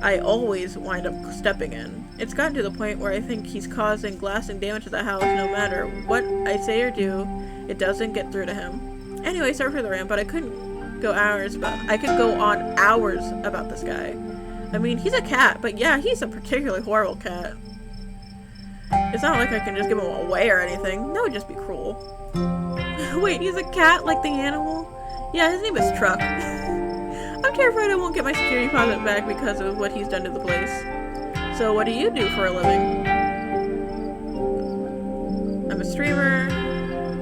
I always wind up stepping in. It's gotten to the point where I think he's causing lasting damage to the house no matter what I say or do, it doesn't get through to him. Anyway, sorry for the rant, but I could go on hours about this guy. I mean, he's a cat, but yeah, he's a particularly horrible cat. It's not like I can just give him away or anything. That would just be cruel. Wait, he's a cat like the animal? Yeah, his name is Truck. I'm terrified I won't get my security deposit back because of what he's done to the place. So what do you do for a living? I'm a streamer,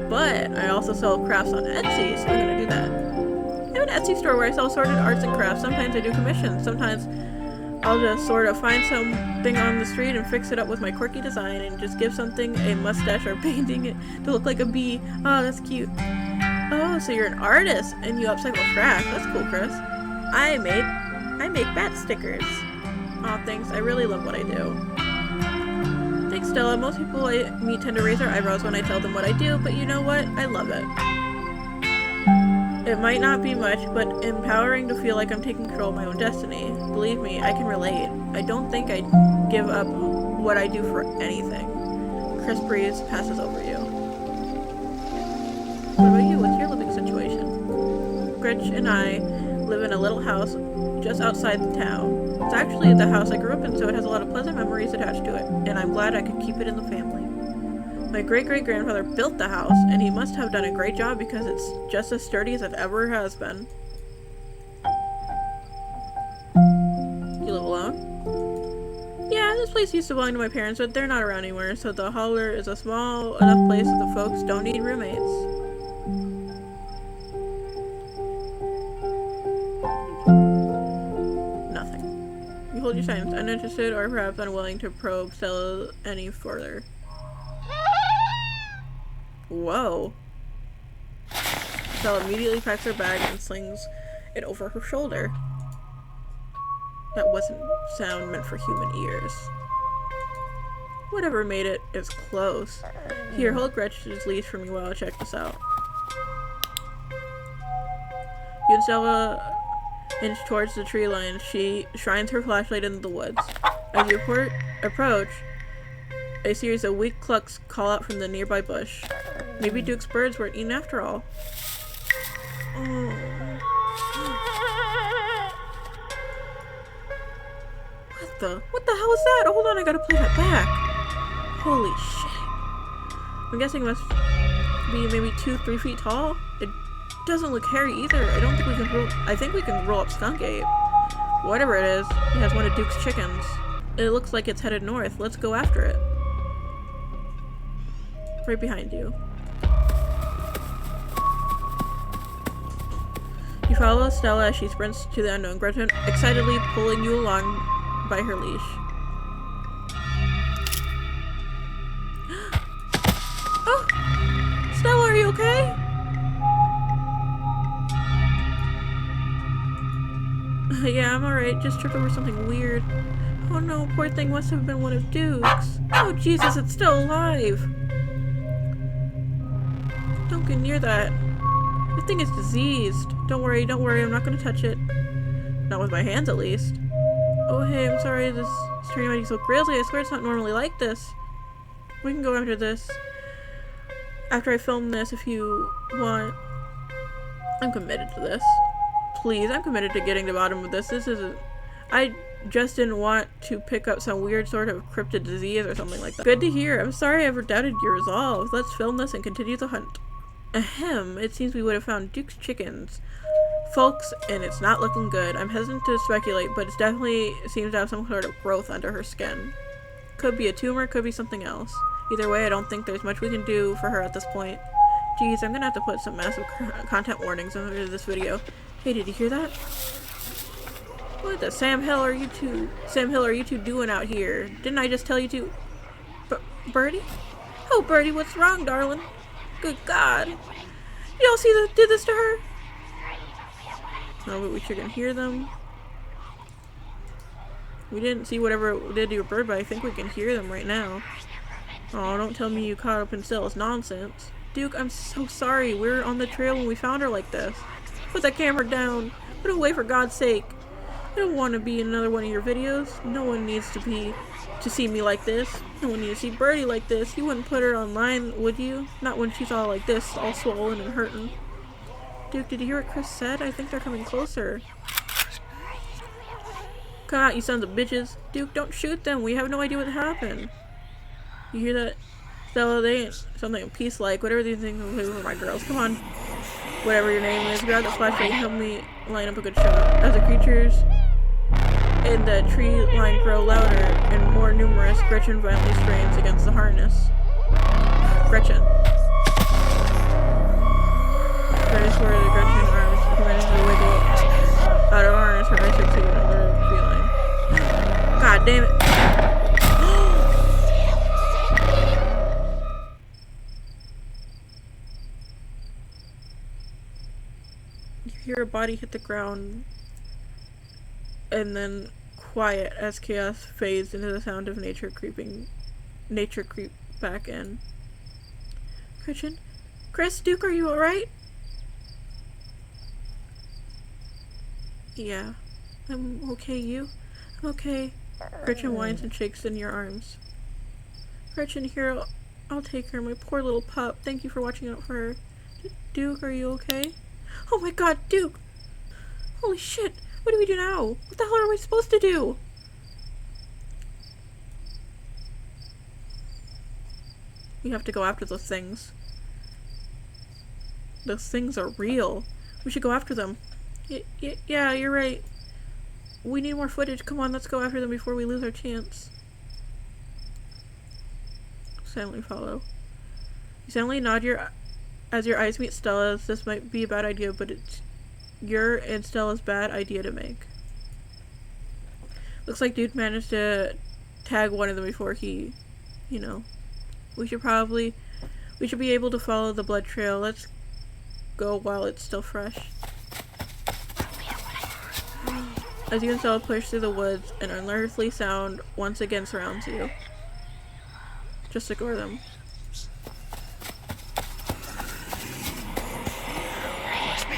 but I also sell crafts on Etsy, so I'm gonna do that. I have an Etsy store where I sell assorted arts and crafts. Sometimes I do commissions. Sometimes I'll just sort of find something on the street and fix it up with my quirky design and just give something a mustache or painting it to look like a bee. Oh, that's cute. Oh, so you're an artist and you upcycle trash. That's cool, Chris. I make bat stickers. Aw, thanks. I really love what I do. Thanks, Stella. Most people I meet tend to raise their eyebrows when I tell them what I do, but you know what? I love it. It might not be much, but empowering to feel like I'm taking control of my own destiny. Believe me, I can relate. I don't think I'd give up what I do for anything. Chris breeze passes over you. What about you? What's your living situation? Gretch and I live in a little house just outside the town. It's actually the house I grew up in, so it has a lot of pleasant memories attached to it, and I'm glad I could keep it in the family. My great-great-grandfather built the house, and he must have done a great job because it's just as sturdy as it ever has been. You live alone? Yeah, this place used to belong to my parents, but they're not around anymore, so the holler is a small enough place that the folks don't need roommates. Nothing. You hold your silence, uninterested or perhaps unwilling to probe Stella any further. Whoa. Stella immediately packs her bag and slings it over her shoulder. That wasn't sound meant for human ears. Whatever made it is close. Here, hold Gretchen's leash for me while I check this out. You and Stella inch towards the tree line. She shines her flashlight into the woods. As you approach, a series of weak clucks call out from the nearby bush. Maybe Duke's birds weren't eaten after all. Oh. What the hell is that? Oh, hold on, I gotta play that back. Holy shit. I'm guessing it must be maybe 2-3 feet tall. It doesn't look hairy either. I don't think we can roll. I think we can roll up Skunk Ape. Whatever it is, it has one of Duke's chickens. It looks like it's headed north. Let's go after it. Right behind you. You follow Stella as she sprints to the unknown, Gretchen excitedly pulling you along by her leash. Oh! Stella, are you okay? Yeah, I'm alright. Just tripped over something weird. Oh no, poor thing must have been one of Duke's. Oh Jesus, it's still alive! Don't get near that. The thing is diseased. Don't worry, I'm not gonna touch it. Not with my hands, at least. Oh hey, I'm sorry this is turning out so grisly. I swear it's not normally like this. We can go after this. After I film this, if you want. I'm committed to this. Please, I'm committed to getting to the bottom of this. This isn't... I just didn't want to pick up some weird sort of cryptid disease or something like that. Good to hear. I'm sorry I ever doubted your resolve. Let's film this and continue the hunt. Ahem, it seems we would have found Duke's chickens. Folks, and it's not looking good. I'm hesitant to speculate, but it definitely seems to have some sort of growth under her skin. Could be a tumor, could be something else. Either way, I don't think there's much we can do for her at this point. Geez, I'm gonna have to put some massive content warnings under this video. Hey, did you hear that? What the Sam Hill are you two doing out here? Didn't I just tell you to? Birdie? Oh, Birdie, what's wrong, darling? Good God. Y'all see that did this to her? No, but we sure can hear them. We didn't see whatever it did to your bird, but I think we can hear them right now. Oh, don't tell me you caught up in Stella's nonsense. Duke, I'm so sorry. We were on the trail when we found her like this. Put that camera down. Put it away for God's sake. I don't want to be in another one of your videos. No one needs to see me like this. No one needs to see Birdie like this. You wouldn't put her online, would you? Not when she's all like this, all swollen and hurting. Duke, did you hear what Chris said? I think they're coming closer. Come out, you sons of bitches. Duke, don't shoot them. We have no idea what happened. You hear that? Stella, they ain't something peace-like. Whatever these things are, my girls. Come on. Whatever your name is, grab the flashlight and help me line up a good shot. As the creatures in the tree line grow louder and more numerous, Gretchen violently strains against the harness. Gretchen. Right is where the Gretchen arms managed to wiggle out of harness, her eyes fixing another tree line. God damn it. You hear a body hit the ground and then quiet as chaos fades into the sound of nature creep back in. Gretchen? Chris, Duke, are you alright? Yeah. I'm okay, you? I'm okay. Gretchen whines and shakes in your arms. Gretchen, here, I'll take her, my poor little pup. Thank you for watching out for her. Duke, are you okay? Oh my God, Duke! Holy shit! What do we do now? What the hell are we supposed to do? We have to go after those things. Those things are real. We should go after them. Yeah, you're right. We need more footage. Come on, let's go after them before we lose our chance. Silently follow. You silently nod as your eyes meet Stella's. This might be a bad idea, but it's your and Stella's bad idea to make. Looks like Dude managed to tag one of them before he, We should be able to follow the blood trail. Let's go while it's still fresh. As you and Stella push through the woods, an unearthly sound once again surrounds you. Just ignore them.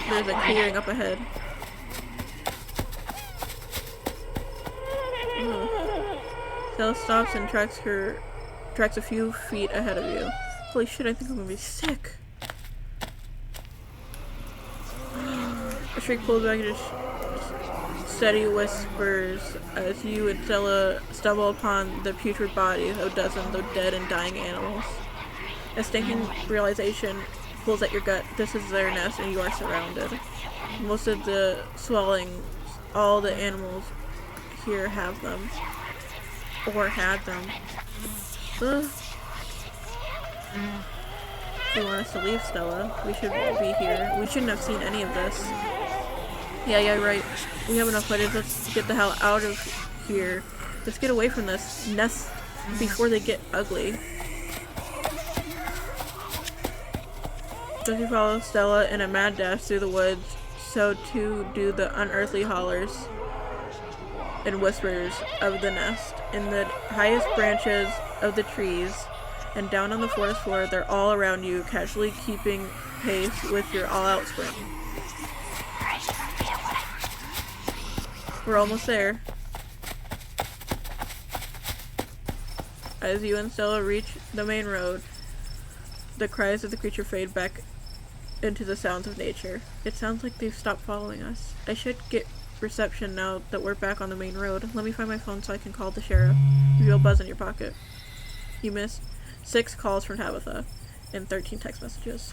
There's a clearing up ahead. Stella stops and tracks a few feet ahead of you. Holy shit, I think I'm gonna be sick. A shriek pulls back into steady whispers as you and Stella stumble upon the putrid bodies of dozens of dead and dying animals. A stinking realization pulls at your gut. This is their nest and you are surrounded. Most of the swellings, all the animals here have them. Or had them. Ugh. You want us to leave, Stella? We should be here. We shouldn't have seen any of this. Yeah, right. We have enough footage. Let's get the hell out of here. Let's get away from this nest before they get ugly. As you follow Stella in a mad dash through the woods, so too do the unearthly hollers and whispers of the nest. In the highest branches of the trees and down on the forest floor, they're all around you, casually keeping pace with your all-out sprint. We're almost there. As you and Stella reach the main road, the cries of the creature fade back into the sounds of nature. It sounds like they've stopped following us. I should get reception now that we're back on the main road. Let me find my phone so I can call the sheriff. You feel a buzz in your pocket. You missed 6 calls from Tabitha and 13 text messages.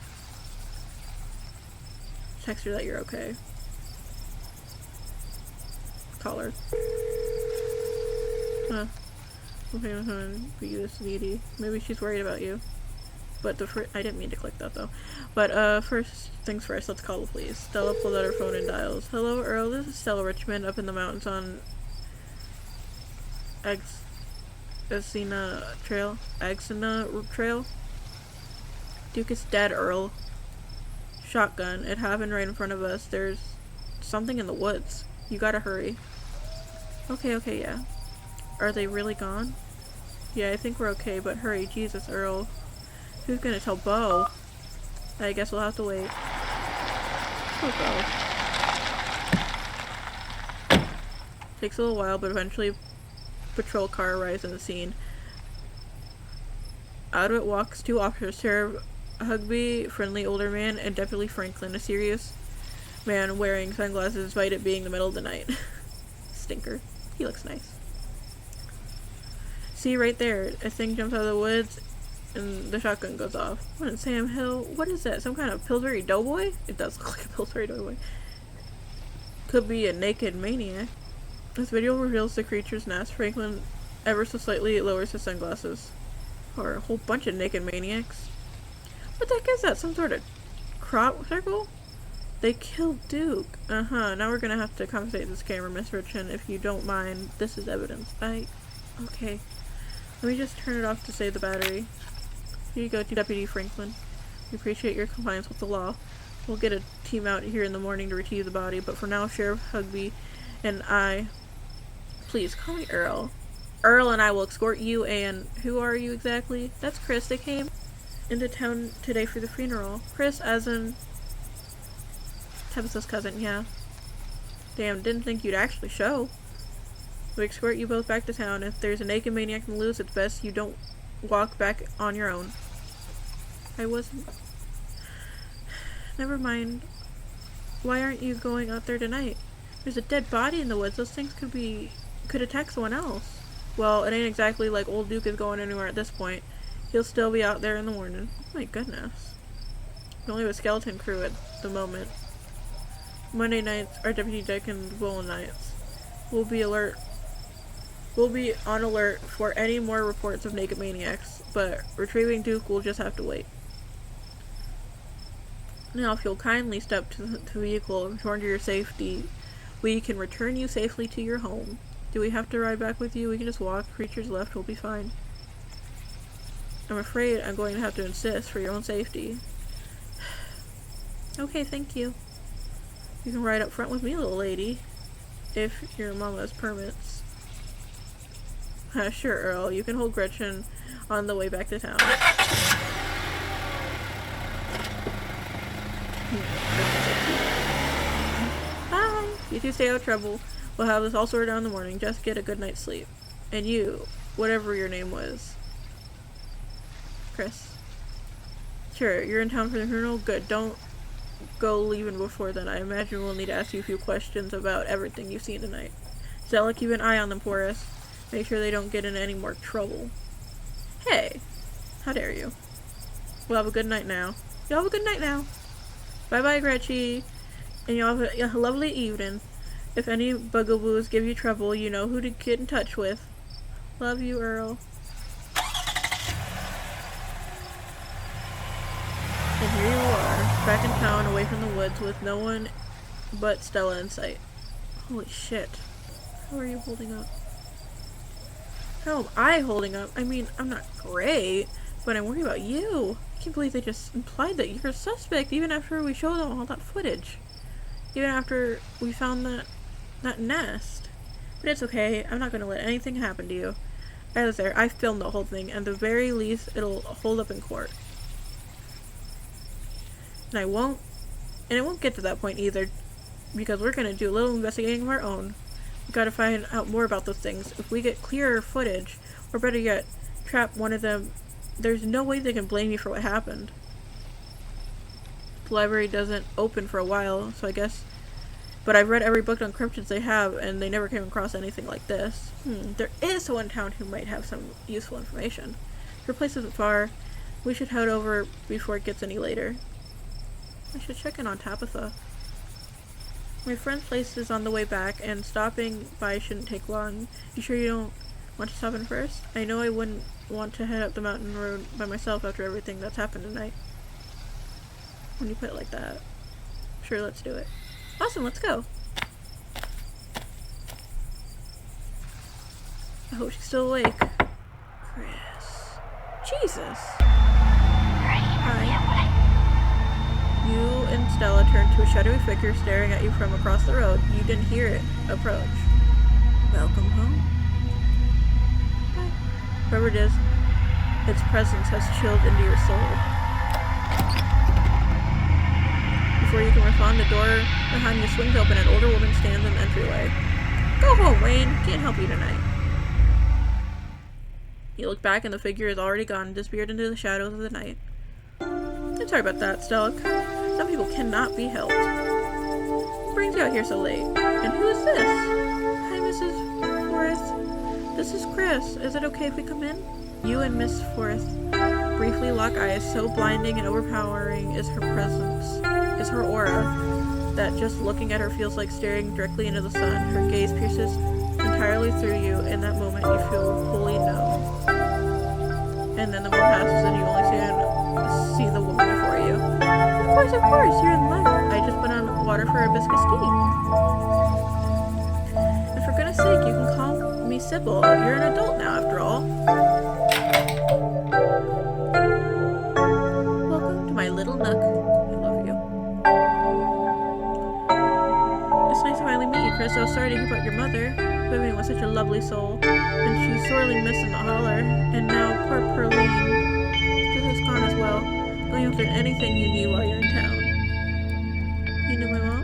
Text her that you're okay. Call her. Huh. Okay, be this needy. Maybe she's worried about you. But I didn't mean to click that though. But first things first, let's call the police. Stella pulls out her phone and dials. Hello, Earl. This is Stella Richmond up in the mountains on Axina Trail. Duke is dead, Earl. Shotgun. It happened right in front of us. There's something in the woods. You gotta hurry. Okay, yeah. Are they really gone? Yeah, I think we're okay, but hurry. Jesus, Earl. Who's gonna tell Bo? I guess we'll have to wait. Poor Bo. Takes a little while, but eventually a patrol car arrives on the scene. Out of it walks 2 officers, Sheriff Hugby, friendly older man, and Deputy Franklin, a serious man wearing sunglasses despite it being the middle of the night. Stinker. He looks nice. See right there, a thing jumps out of the woods and the shotgun goes off. What in Sam Hill? What is that? Some kind of Pillsbury Doughboy? It does look like a Pillsbury Doughboy. Could be a naked maniac. This video reveals the creature's nest. Franklin ever so slightly lowers his sunglasses. Or a whole bunch of naked maniacs. What the heck is that? Some sort of crop circle? They killed Duke. Now we're gonna have to compensate this camera, Miss Richmond, if you don't mind. This is evidence. Okay. Let me just turn it off to save the battery. Here you go, Deputy Franklin. We appreciate your compliance with the law. We'll get a team out here in the morning to retrieve the body, but for now, Sheriff Hugby and I... Please, call me Earl. Earl and I will escort you, and who are you exactly? That's Chris. They came into town today for the funeral. Chris, as in... Tabitha's cousin, yeah. Damn, didn't think you'd actually show. We escort you both back to town. If there's a naked maniac in the loose, it's best you don't walk back on your own. I wasn't... Never mind. Why aren't you going out there tonight? There's a dead body in the woods. Those things could attack someone else. Well, it ain't exactly like old Duke is going anywhere at this point. He'll still be out there in the morning. Oh my goodness. We only have a skeleton crew at the moment. Monday nights are Deputy Dick and Will nights. We'll be on alert for any more reports of naked maniacs, but retrieving Duke will just have to wait. Now, if you'll kindly step to the vehicle and return to your safety, we can return you safely to your home. Do we have to ride back with you? We can just walk. Creatures left will be fine. I'm afraid I'm going to have to insist for your own safety. Okay, thank you. You can ride up front with me, little lady, if your mama has permits. Sure, Earl. You can hold Gretchen on the way back to town. Bye! You two stay out of trouble. We'll have this all sorted out in the morning. Just get a good night's sleep. And you, whatever your name was. Chris. Sure, you're in town for the funeral? Good. Don't go leaving before then. I imagine we'll need to ask you a few questions about everything you've seen tonight. Stella, keep an eye on them for us. Make sure they don't get into any more trouble. Hey, how dare you? We'll have a good night now. You'll have a good night now. Bye-bye, Gretchy. And you'll have a lovely evening. If any bugaboos give you trouble, you know who to get in touch with. Love you, Earl. And here you are, back in town, away from the woods, with no one but Stella in sight. Holy shit. How are you holding up? How am I holding up? I mean, I'm not great, but I'm worried about you. I can't believe they just implied that you're a suspect, even after we showed them all that footage. Even after we found that nest. But it's okay, I'm not going to let anything happen to you. I was there, I filmed the whole thing, and at the very least, it'll hold up in court. And it won't get to that point either, because we're going to do a little investigating of our own. We've got to find out more about those things. If we get clearer footage, or better yet, trap one of them, there's no way they can blame you for what happened. The library doesn't open for a while, so I guess... But I've read every book on cryptids they have, and they never came across anything like this. There is someone in town who might have some useful information. Your place isn't far. We should head over before it gets any later. I should check in on Tabitha. My friend's place is on the way back, and stopping by shouldn't take long. You sure you don't want to stop in first? I know I wouldn't want to head up the mountain road by myself after everything that's happened tonight. When you put it like that. Sure, let's do it. Awesome, let's go. I hope she's still awake. Chris. Jesus. Hi. You and Stella turned to a shadowy figure staring at you from across the road. You didn't hear it approach. Welcome home. Hi. Whoever it is, its presence has chilled into your soul. Before you can respond, the door behind you swings open and an older woman stands in the entryway. Go home, Wayne. Can't help you tonight. You look back and the figure is already gone, disappeared into the shadows of the night. I'm sorry about that, Stella. Some people cannot be helped. What brings you out here so late? And who is this? Hi, Mrs. Forrest. This is Chris. Is it okay if we come in? You and Miss Forrest briefly lock eyes. So blinding and overpowering is her presence, is her aura, that just looking at her feels like staring directly into the sun. Her gaze pierces entirely through you. In that moment, you feel fully known. And then the moment passes and you only see the woman before you. Of course, you're in luck. I just put on water for hibiscus tea. And for goodness sake, you can call me Sybil. You're an adult now, after all. Welcome to my little nook. I love you. It's nice to finally meet you, Chris. I was sorry to hear about your mother. Vivian was such a lovely soul, and she's sorely missing the holler. And now, poor Perline. This is gone as well. Going after anything you need while you're in town. You knew my mom?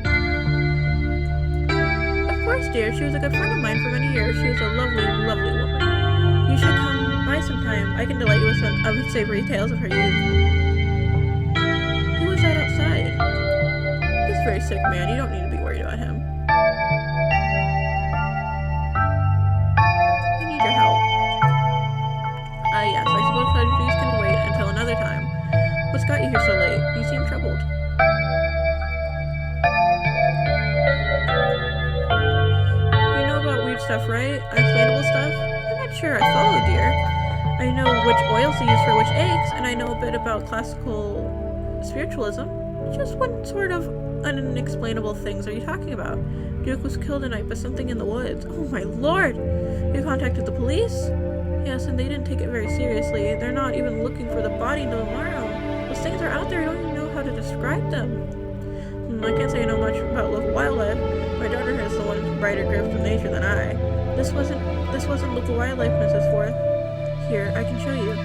Of course, dear. She was a good friend of mine for many years. She was a lovely, lovely woman. You should come by sometime. I can delight you with some unsavory tales of her youth. Who was that outside? He's a very sick man. You don't need to be worried about him. I need your help. Yes. I suppose tragedies can wait until another time. What's got you here so late? You seem troubled. You know about weird stuff, right? Inflatable stuff? I'm not sure I follow, dear. I know which oils to use for which eggs, and I know a bit about classical spiritualism. Just what sort of unexplainable things are you talking about? Duke was killed tonight by something in the woods. Oh my lord! You contacted the police? Yes, and they didn't take it very seriously. They're not even looking for the body until tomorrow. Those things are out there, I don't even know how to describe them. I can't say I know much about local wildlife. My daughter has the one brighter grip of nature than I. This wasn't local wildlife, Mrs. Forth. Here, I can show you.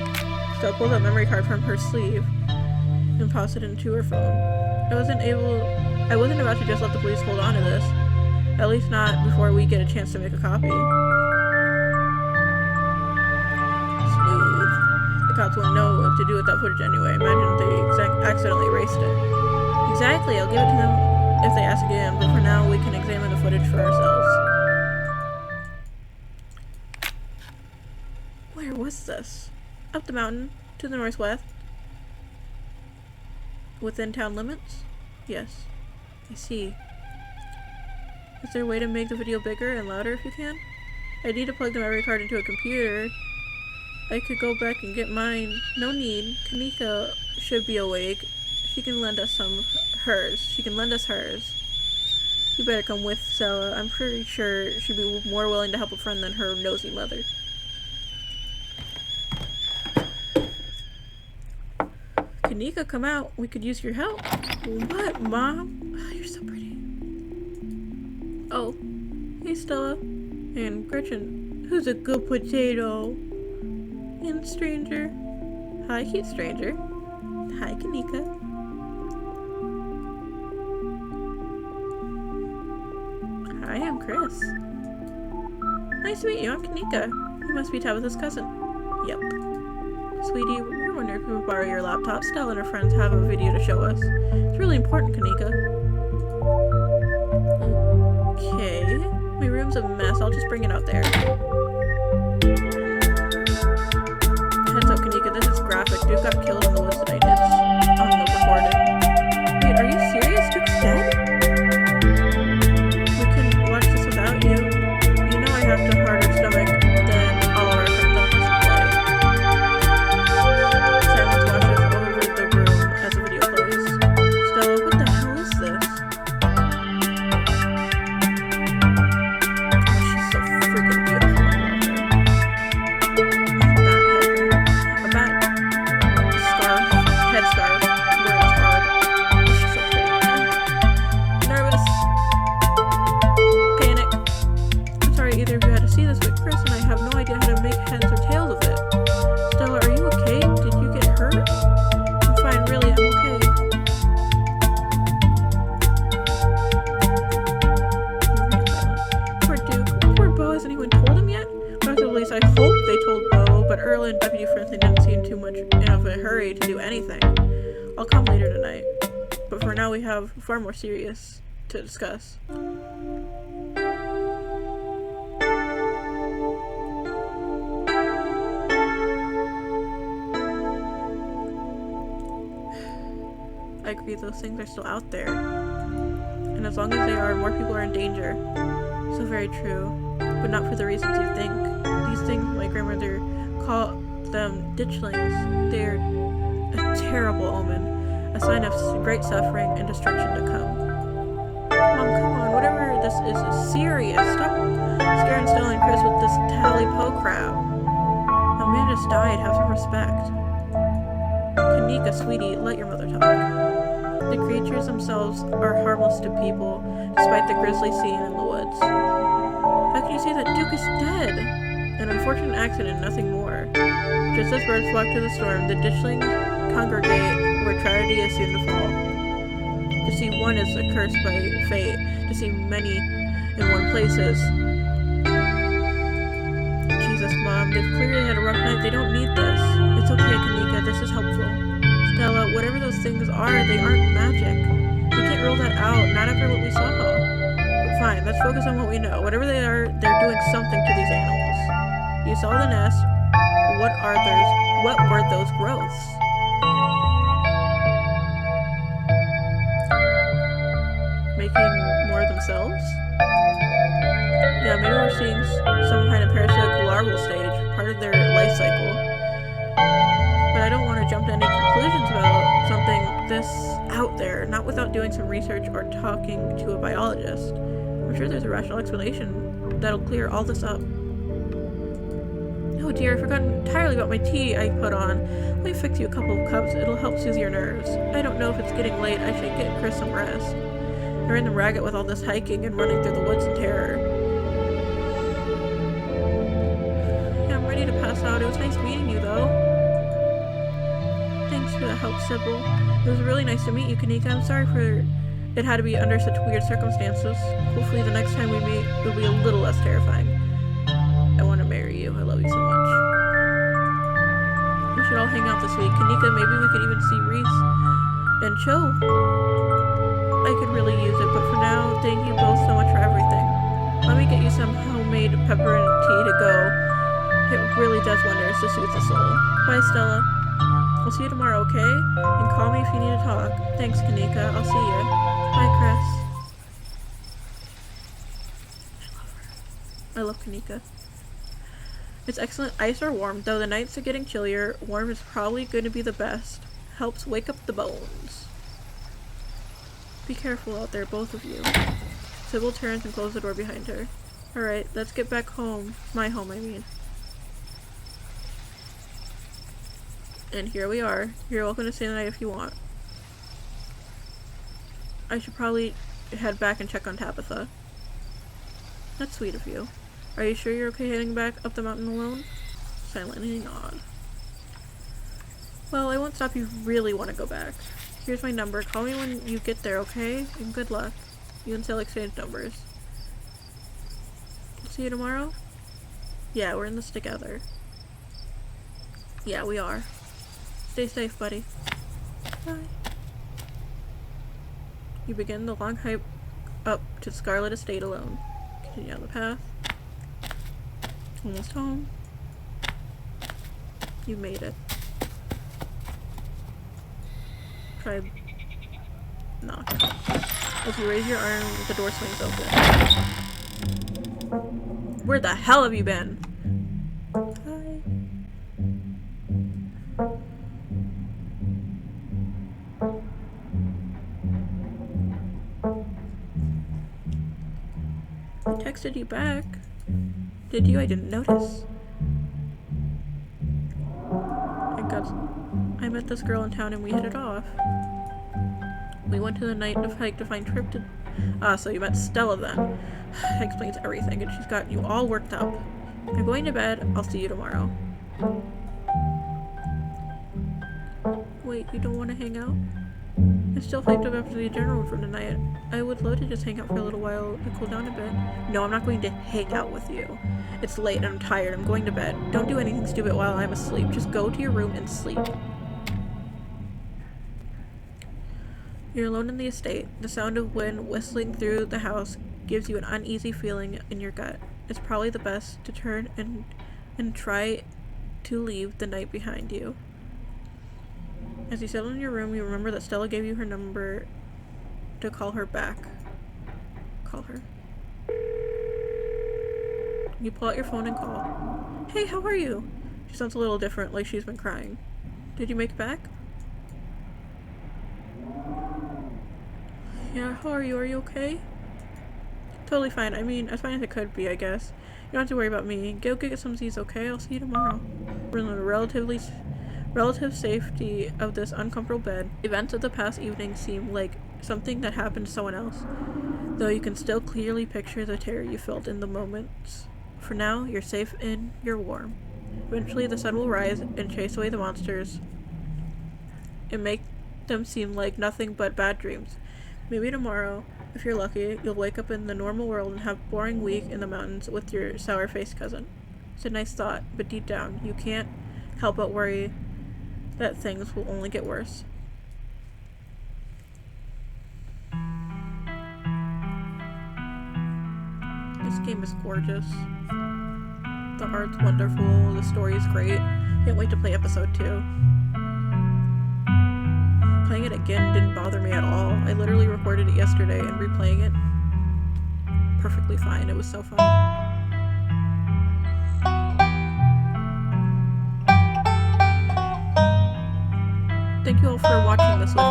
Stella pulls a memory card from her sleeve and pops it into her phone. I wasn't about to just let the police hold on to this. At least not before we get a chance to make a copy. Smooth. The cops wouldn't know what to do with that footage anyway. Imagine they accidentally erased it. Exactly, I'll give it to them if they ask again, but for now we can examine the footage for ourselves. Where was this? Up the mountain, to the northwest. Within town limits? Yes. I see. Is there a way to make the video bigger and louder if you can? I need to plug the memory card into a computer. I could go back and get mine. No need. Kanika should be awake. She can lend us hers. She can lend us hers. You better come with Stella. I'm pretty sure she'd be more willing to help a friend than her nosy mother. Kanika, come out. We could use your help. What, Mom? Oh, you're so pretty. Oh. Hey, Stella. And Gretchen. Who's a good potato? And stranger. Hi, cute stranger. Hi, Kanika. Hi, I'm Chris. Nice to meet you. I'm Kanika. You must be Tabitha's cousin. Yep. Sweetie, we're wondering if we could borrow your laptop. Stella and her friends have a video to show us. It's really important, Kanika. Okay. My room's a mess. I'll just bring it out there. Heads up, Kanika. This is graphic. Duke got killed in the woods tonight. It's on the recording. Wait, are you serious? Duke's dead? We can watch this without you. You know I have to harder stomach than all our friends on this play. Silence washes over the room as the video plays. Stella, what the hell is this? Oh, she's so freaking beautiful. I love her. A bat scarf, headscarf, wearing his hard. She's so pretty. Nervous. Panic. I'm sorry either of you had to see this, but Chris and I have no idea how to make heads or tails of it. Stella, are you okay? Did you get hurt? I'm fine, really, I'm okay. Poor Duke. Poor Bo, has anyone told him yet? Or at least I hope they told Bo, but Earl and Deputy Franklin didn't seem too much in of a hurry to do anything. I'll come later tonight. But for now we have far more serious to discuss. I agree, those things are still out there. And as long as they are, more people are in danger. So very true. But not for the reasons you think. These things, my grandmother called them ditchlings. They're a terrible omen. A sign of great suffering and destruction to come. Mom, come on, whatever this is serious. Stop scaring Stella and Chris with this tally-po crap. A man just died, have some respect. Kanika, sweetie, let your mother talk. The creatures themselves are harmless to people, despite the grisly scene in the woods. How can you say that Duke is dead? An unfortunate accident, nothing more. Just as birds flock to the storm, the ditchlings congregate where tragedy is soon to fall. To see one is a curse by fate, to see many in one place is... Jesus, Mom, they've clearly had a rough night. They don't need this. It's okay, Kanika, this is helpful. Stella, whatever those things are, they aren't magic. We can't rule that out, not after what we saw. But fine, let's focus on what we know. Whatever they are, they're doing something to these animals. You saw the nest. What were those growths? Making more of themselves? Yeah, maybe we're seeing some kind of parasitic larval stage, part of their life cycle. But I don't want to jump to any conclusions about something this out there, not without doing some research or talking to a biologist. I'm sure there's a rational explanation that'll clear all this up. Oh dear, I forgot entirely about my tea I put on. Let me fix you a couple of cups, it'll help soothe your nerves. I don't know if it's getting late, I should get Chris some rest. I ran the ragged with all this hiking and running through the woods in terror. Yeah, I'm ready to pass out. It was nice meeting you, though. Thanks for the help, Sybil. It was really nice to meet you, Kanika. I'm sorry for it had to be under such weird circumstances. Hopefully the next time we meet, it'll be a little less terrifying. I want to marry you. I love you so much. We should all hang out this week. Kanika, maybe we could even see Reese and chill. I could really use it, but for now, thank you both so much for everything. Let me get you some homemade peppermint tea to go. It really does wonders to soothe the soul. Bye, Stella. I'll see you tomorrow, okay? And call me if you need to talk. Thanks, Kanika. I'll see you. Bye, Chris. I love Kanika. It's excellent ice or warm, though the nights are getting chillier. Warm is probably going to be the best. Helps wake up the bones. Be careful out there, both of you. Sybil turns and closes the door behind her. Alright, let's get back home. My home, I mean. And here we are. You're welcome to stay the night if you want. I should probably head back and check on Tabitha. That's sweet of you. Are you sure you're okay heading back up the mountain alone? Silently nod. Well, I won't stop you really want to go back. Here's my number. Call me when you get there, okay? And good luck. You and Sal exchange numbers. See you tomorrow? Yeah, we're in this together. Yeah, we are. Stay safe, buddy. Bye. You begin the long hike up to Scarlet Estate alone. Continue on the path. Almost home. You made it. Try knock. As you raise your arm, the door swings open. Where the hell have you been? Hi. I texted you back. Did you? I didn't notice. I met this girl in town and we hit it off. We went to the night of hike to find Trip to... so you met Stella then. That explains everything, and she's got you all worked up. I'm going to bed. I'll see you tomorrow. Wait, you don't want to hang out? I'm still hyped up after the adrenaline from tonight. I would love to just hang out for a little while to cool down a bit. No, I'm not going to hang out with you. It's late and I'm tired. I'm going to bed. Don't do anything stupid while I'm asleep. Just go to your room and sleep. You're alone in the estate. The sound of wind whistling through the house gives you an uneasy feeling in your gut. It's probably the best to turn and try to leave the night behind you. As you settle in your room, you remember that Stella gave you her number to call her back. Call her. You pull out your phone and call. Hey, how are you? She sounds a little different, like she's been crying. Did you make it back? Yeah, how are you? Are you okay? Totally fine. I mean, as fine as it could be, I guess. You don't have to worry about me. Go get some Z's, okay? I'll see you tomorrow. We're in the relative safety of this uncomfortable bed. Events of the past evening seem like something that happened to someone else, though you can still clearly picture the terror you felt in the moments. For now, you're safe and you're warm. Eventually, the sun will rise and chase away the monsters and make them seem like nothing but bad dreams. Maybe tomorrow, if you're lucky, you'll wake up in the normal world and have a boring week in the mountains with your sour-faced cousin. It's a nice thought, but deep down, you can't help but worry that things will only get worse. This game is gorgeous. The art's wonderful, the story is great. Can't wait to play episode 2. Playing it again didn't bother me at all. I literally recorded it yesterday and replaying it perfectly fine. It was so fun. Thank you all for watching this with me.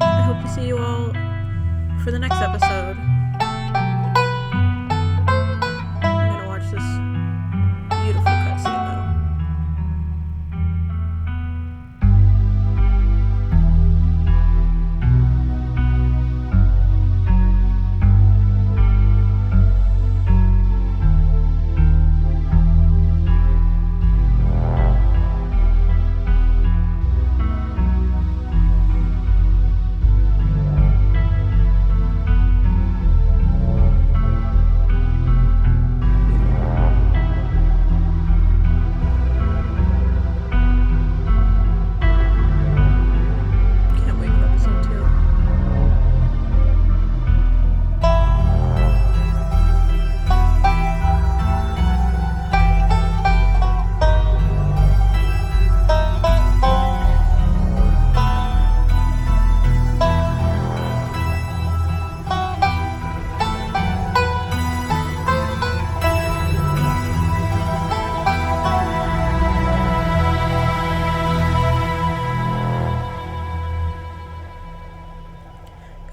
I hope to see you all for the next episode. I'm gonna watch this beautiful cutscene though.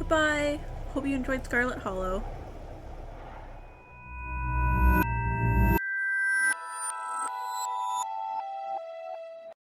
Goodbye. Hope you enjoyed Scarlet Hollow.